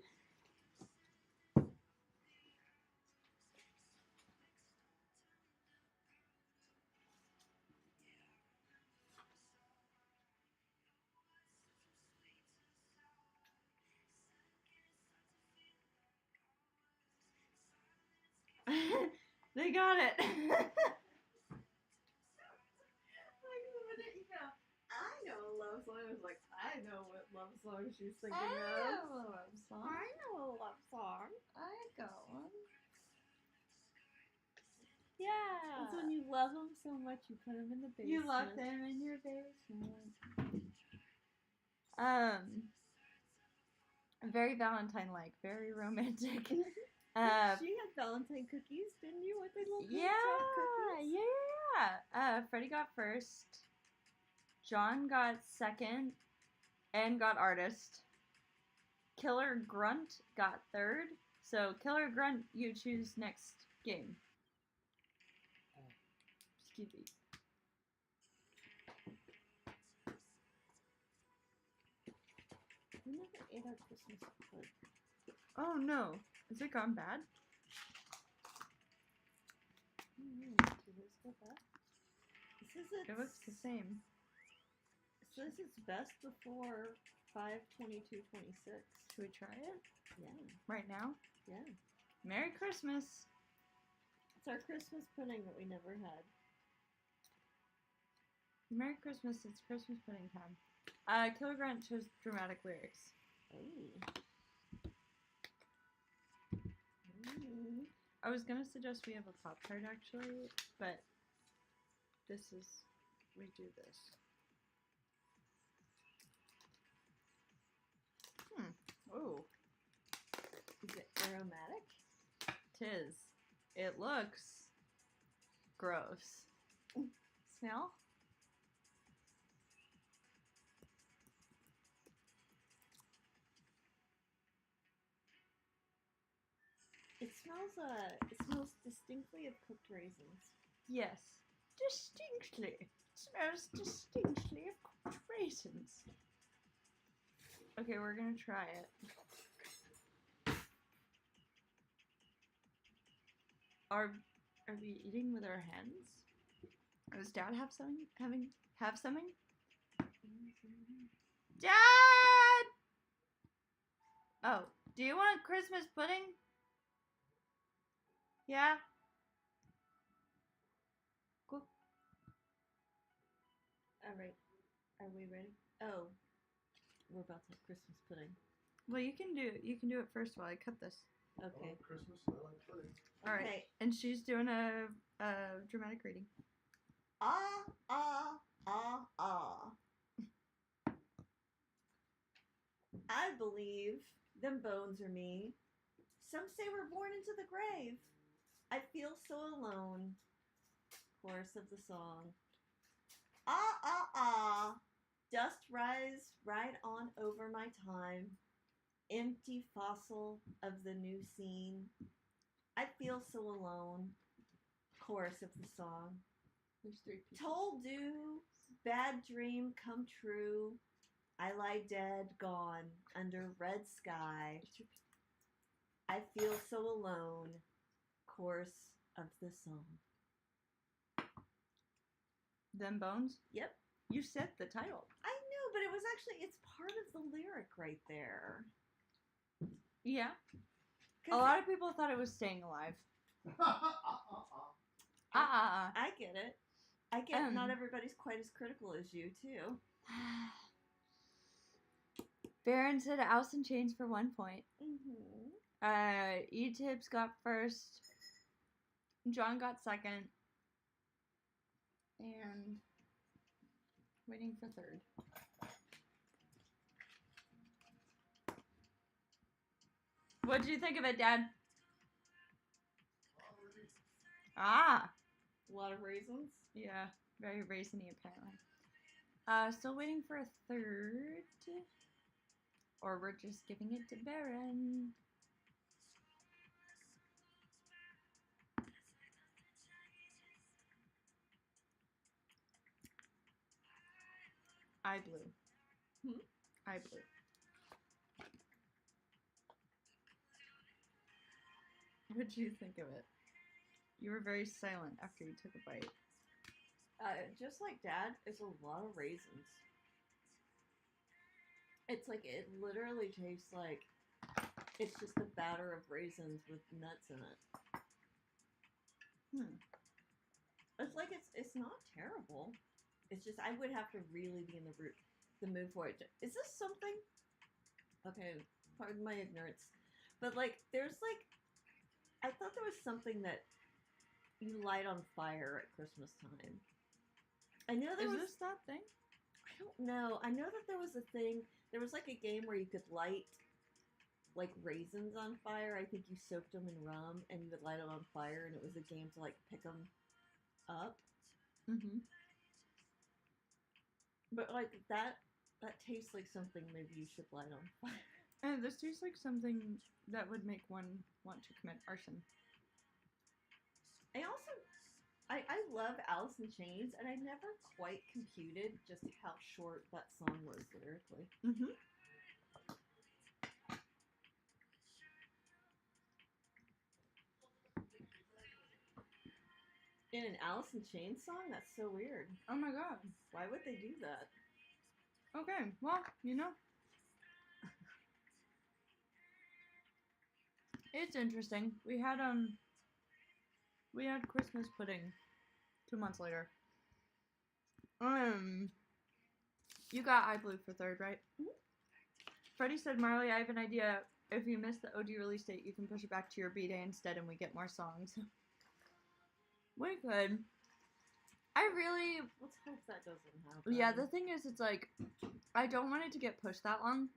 They got it. Like the minute you go, I know a love song. I was like, I know what love song she's thinking of. I know a love song. I know a love song. I got one. Yeah. That's when you love them so much, you put them in the basement. You love them in your basement. Very Valentine-like, very romantic. She had Valentine cookies, didn't you? What they love? Yeah. Freddie got first. John got second and got artist. Killer Grunt got third. So Killer Grunt, you choose next game. Excuse me. We never ate our Christmas card. Oh no. Is it gone bad? Do this go back? It looks the same. It says it's best before 5/22/26. Should we try it? Yeah. Right now? Yeah. Merry Christmas. It's our Christmas pudding that we never had. Merry Christmas, it's Christmas pudding time. Killer Grunt chose dramatic lyrics. I was gonna suggest we have a pop card actually, but we do this. Oh. Is it aromatic? Tis. It looks gross. Smell? It smells distinctly of cooked raisins. Yes. Distinctly. It smells distinctly of cooked raisins. Okay, we're gonna try it. Are we eating with our hands? Does Dad have something? Have something? Dad! Oh, do you want Christmas pudding? Yeah? Cool. Alright. Are we ready? Oh. We're about to have Christmas pudding. Well, you can do it first while I cut this. Okay. Oh, Christmas, I like pudding. Alright. Okay. And she's doing a dramatic reading. Ah, ah, ah, ah. I believe them bones are me. Some say we're born into the grave. I feel so alone. Chorus of the song. Ah, ah, ah. Dust rise right on over my time. Empty fossil of the new scene. I feel so alone. Chorus of the song. There's 3 pieces. Told do, bad dream come true. I lie dead, gone, under red sky. I feel so alone. Chorus of the song. Them bones? Yep. You said the title. I know, but it's part of the lyric right there. Yeah. A lot of people thought it was Staying Alive. I get it. I get not Um. everybody's quite as critical as you, too. Baron said Alice in Chains for 1 point. Mm-hmm. E-Tips got first. John got second. And waiting for third. What did you think of it, Dad? Ah! A lot of raisins. Yeah, very raisiny apparently. Still waiting for a third. Or we're just giving it to Baron. I blew. I blew. What did you think of it? You were very silent after you took a bite. Just like Dad, it's a lot of raisins. It's like, it literally tastes like it's just a batter of raisins with nuts in it. It's like, it's not terrible. It's just, I would have to really be in the mood for it. Is this something? Okay, pardon my ignorance. But like, there's like, I thought there was something that you light on fire at Christmas time. I know there was... Is this that thing? I don't know. I know that there was a thing. There was like a game where you could light like raisins on fire. I think you soaked them in rum and you would light them on fire, and it was a game to like pick them up. Mm-hmm. But like that tastes like something maybe you should light on fire. And this tastes like something that would make one want to commit arson. I love Alice in Chains, and I never quite computed just how short that song was lyrically. Mm-hmm. In an Alice in Chains song? That's so weird. Oh my god. Why would they do that? Okay, well, you know. It's interesting. We had Christmas pudding 2 months later. You got I Blue for third, right? Mm-hmm. Freddie said, Marley, I have an idea. If you miss the OG release date, you can push it back to your B-Day instead and we get more songs. We could. Let's hope that doesn't happen. Yeah, the thing is, it's like, I don't want it to get pushed that long.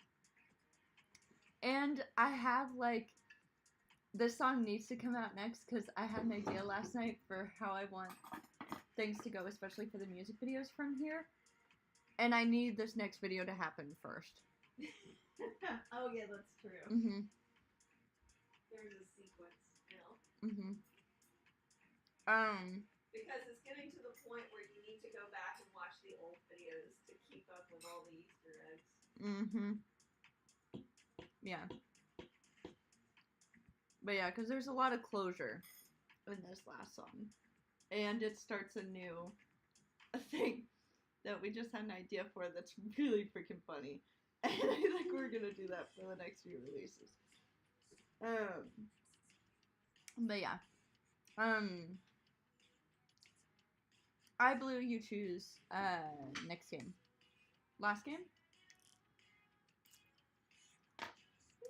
And I have, like, this song needs to come out next because I had an idea last night for how I want things to go, especially for the music videos from here. And I need this next video to happen first. Oh, yeah, that's true. Mm-hmm. There's a sequence now. Mm-hmm. Because it's getting to the point where you need to go back and watch the old videos to keep up with all the Easter eggs. Mm-hmm. Yeah. But yeah, because there's a lot of closure in this last song. And it starts a new thing that we just had an idea for that's really freaking funny. And I think we're going to do that for the next few releases. But yeah. I Blue, you choose next game. Last game?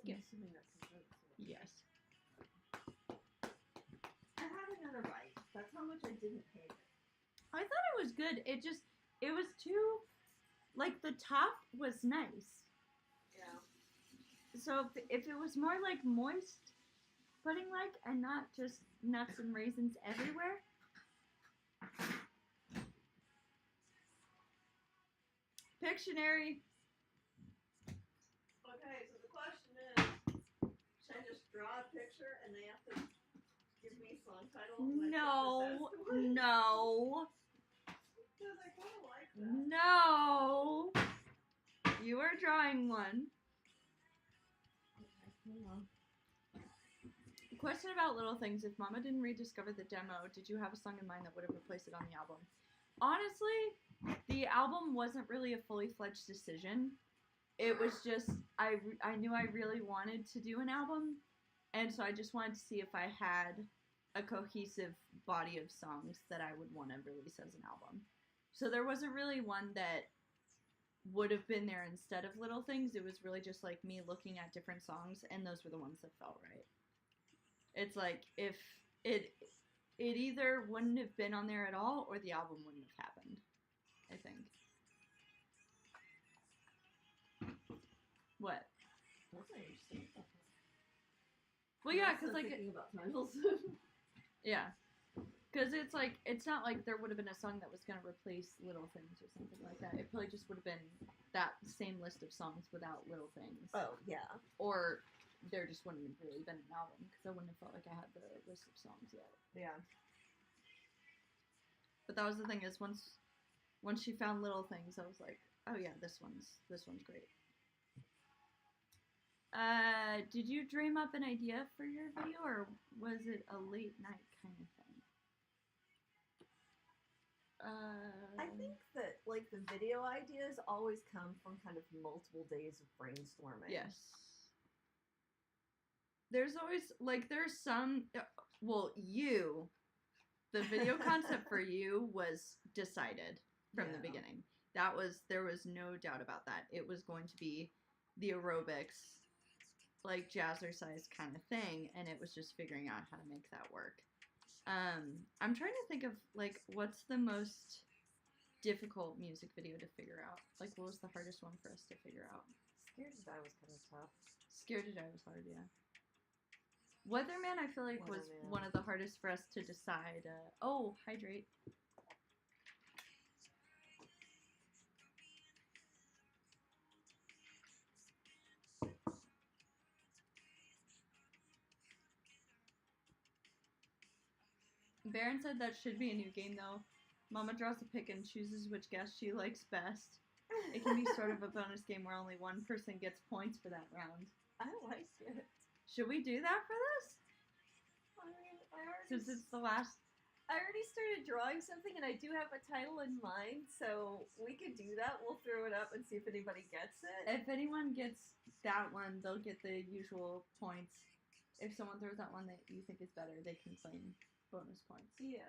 Yes. Yes. I had another bite. That's how much I didn't hate it. I thought it was good. It was too, like, the top was nice. Yeah. So if it was more like moist pudding-like and not just nuts and raisins everywhere. Pictionary. Okay, so the question is, should I just draw a picture and they have to give me a song title? No. No. Because I kind of like that. No. You are drawing one. Okay, hold on. Question about Little Things. If Mama didn't rediscover the demo, did you have a song in mind that would have replaced it on the album? Honestly, the album wasn't really a fully fledged decision. It was just, I knew I really wanted to do an album, and so I just wanted to see if I had a cohesive body of songs that I would want to release as an album. So there wasn't really one that would have been there instead of Little Things. It was really just like me looking at different songs, and those were the ones that felt right. It's like if it either wouldn't have been on there at all, or the album wouldn't have happened, I think. What? That's interesting. Well, yeah, because like thinking about titles. yeah, because it's like it's not like there would have been a song that was gonna replace Little Things or something like that. It probably just would have been that same list of songs without Little Things. Oh yeah. Or there just wouldn't have really been an album because I wouldn't have felt like I had the list of songs yet. Yeah. But that was the thing is once she found Little Things, I was like, oh yeah, this one's great. Did you dream up an idea for your video, or was it a late night kind of thing? I think that like the video ideas always come from kind of multiple days of brainstorming. Yes. There's always like there's some the video concept for you was decided from the beginning. There was no doubt about that. It was going to be the aerobics, like jazzercise kind of thing, and it was just figuring out how to make that work. I'm trying to think of like what's the most difficult music video to figure out. Like what was the hardest one for us to figure out? Scared to Die was kind of tough. Scared to Die was hard, yeah. Weatherman, I feel like was one of the hardest for us to decide. Hydrate. Baron said that should be a new game though. Mama draws a pick and chooses which guest she likes best. It can be sort of a bonus game where only one person gets points for that round. I like it. Should we do that for this? I mean, Since it's the last... I already started drawing something and I do have a title in mind, so we could do that. We'll throw it up and see if anybody gets it. If anyone gets that one, they'll get the usual points. If someone throws out one that you think is better, they can claim bonus points. Yeah.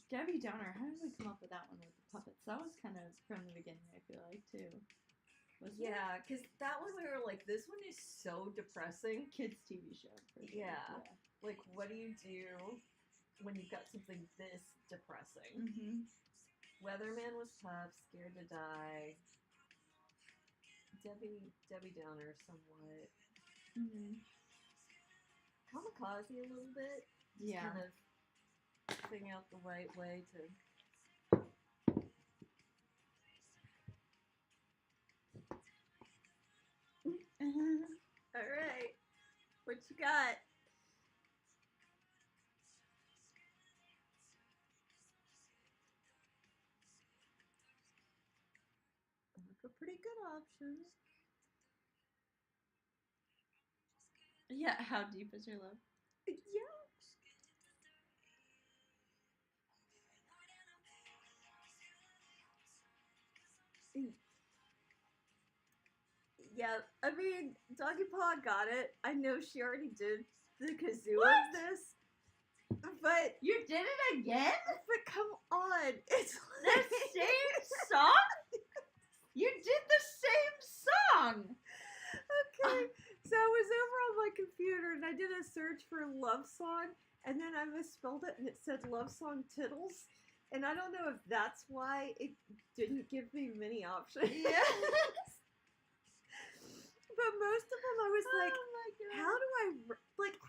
Debbie Downer, how did we come up with that one with the puppets? That was kind of from the beginning, I feel like, too. Yeah, because that one we were like, this one is so depressing. Kids TV show. Yeah. Like, what do you do when you've got something this depressing? Mm-hmm. Weatherman was tough. Scared to die. Debbie Downer somewhat. Mm-hmm. Kamikaze a little bit. Just Yeah. kind of figuring out the right way to. All right, what you got? A pretty good option. Yeah, how deep is your love? Yeah. Yeah, I mean, Doggy Paw got it. I know she already did the kazoo of this, but You did it again? but come on, it's The like same song? You did the same song! Okay, so I was over on my computer and I did a search for love song, and then I misspelled it and it said love song tittles, and I don't know if that's why it didn't give me many options. Yeah. But most of them I was like, Oh my god.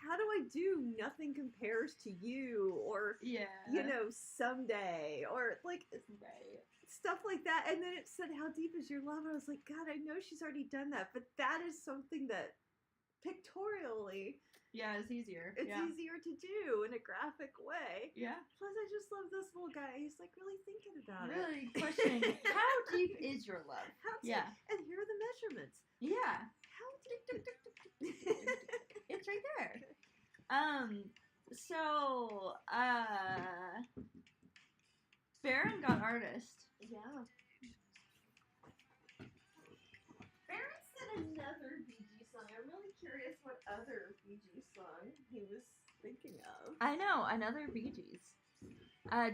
how do I do Nothing Compares to You, or Yeah. you know, Someday, or like Right. stuff like that. And then it said How Deep Is Your Love? I was like, God, I know she's already done that, but that is something that pictorially Yeah, it's easier. it's easier to do in a graphic way. Yeah. Plus I just love this little guy. He's like really thinking about it. Really questioning how deep is your love? How deep? Yeah. And here are the measurements. Yeah. How deep? It's right there. So, Baron got artist. Yeah. Barrett said another Bee Gees song. I'm really curious what other Bee Gees song he was thinking of. I know, another Bee Gees.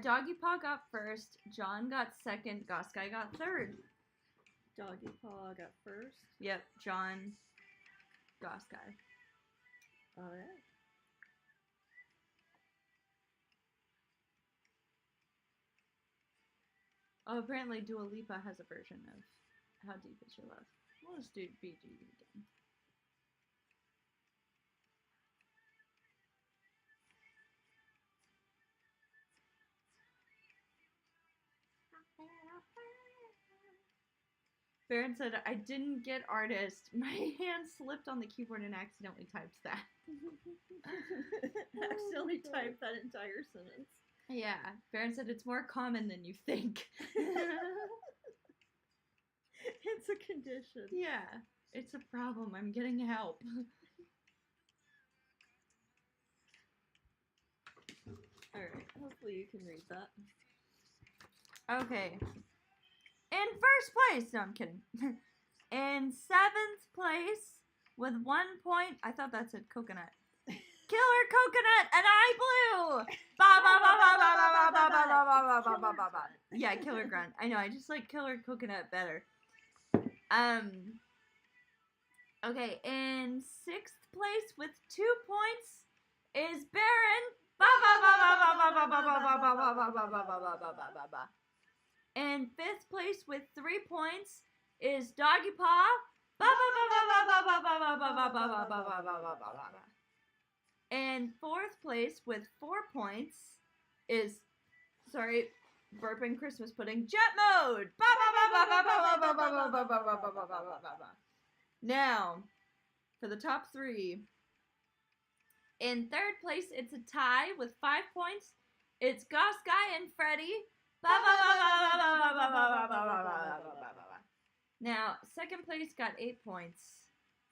Doggy Paw got first, John got second, Goss Guy got third. Doggy Paw got first. Yep, John, Goss Guy. Alright. Oh, apparently Dua Lipa has a version of How Deep Is Your Love. We'll just do Bee Gees again. Baron said, I didn't get artist. My hand slipped on the keyboard and accidentally typed that. Accidentally typed that entire sentence. Yeah. Baron said, it's more common than you think. It's a condition. Yeah. It's a problem. I'm getting help. Alright, hopefully you can read that. Okay. In first place, no, I'm kidding. In 7th place, with 1 point, I thought that said coconut. Killer Coconut and I Blue. Ba ba ba ba ba ba ba ba ba ba ba ba ba ba. Yeah, Killer Grunt. I know. I just like Killer Coconut better. Okay. In 6th place with 2 points is Baron. Ba ba ba ba ba ba ba ba ba ba ba ba ba ba ba ba ba ba ba. In 5th place with 3 points is Doggy Paw. Ba ba ba ba ba ba ba ba ba ba ba ba ba ba ba ba ba ba. And 4th place with 4 points is, sorry, burping Christmas pudding, Jet Mode. Ba ba ba ba ba ba ba ba ba ba ba ba ba ba ba ba ba ba. Now, for the top 3. In 3rd place, it's a tie with 5 points. It's Goss Guy and Freddy. Ba ba ba ba ba ba ba ba ba ba ba ba ba ba. Now, 2nd place got 8 points.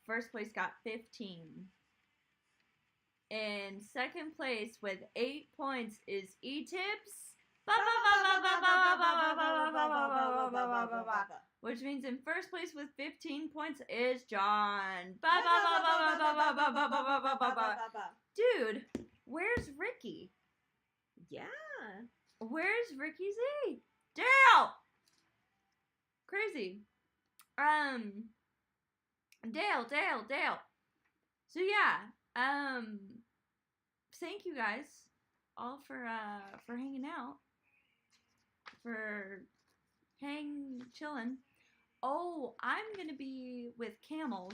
1st place got 15. In 2nd place with 8 points is E-Tips. Which means in 1st place with 15 points is John. Dude, where's Ricky? Yeah. Where's Ricky Z? Dale! Crazy. Dale. So yeah, thank you guys all for hanging out. for chilling. Oh, I'm gonna be with camels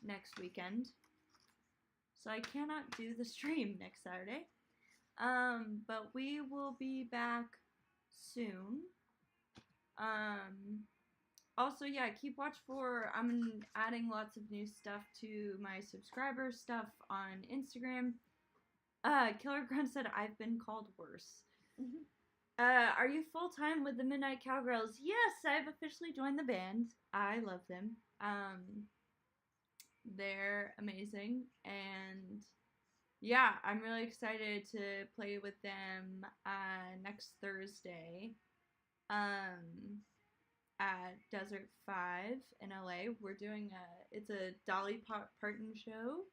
next weekend, so I cannot do the stream next Saturday. But we will be back soon. Also, yeah, keep watch for, I'm adding lots of new stuff to my subscriber stuff on Instagram. Killer Grunt said, I've been called worse. Mm-hmm. Are you full-time with the Midnight Cowgirls? Yes, I've officially joined the band. I love them. They're amazing, and yeah, I'm really excited to play with them next Thursday at Desert 5 in LA. We're doing it's a Dolly Parton show,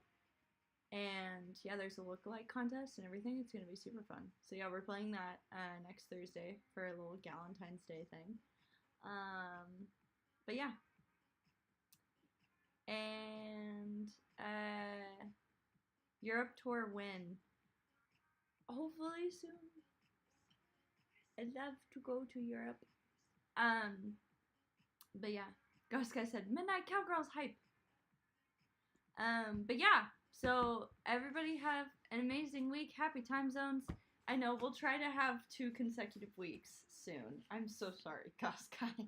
and yeah, there's a lookalike contest and everything. It's gonna be super fun. So yeah, we're playing that next Thursday for a little Galentine's Day thing. But yeah, and Europe tour when? Hopefully soon. I'd love to go to Europe. But yeah, Ghost Guy said Midnight Cowgirls hype. But yeah, so everybody have an amazing week. Happy time zones. I know we'll try to have 2 consecutive weeks soon. I'm so sorry, Ghost Guy.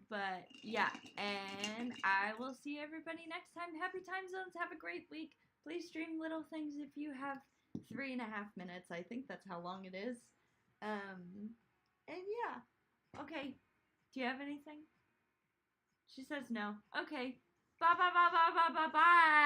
But yeah, and I will see everybody next time. Happy time zones. Have a great week. Please stream little things if you have 3.5 minutes. I think that's how long it is. And yeah. Okay. Do you have anything? She says no. Okay. Bye bye bye bye bye bye bye.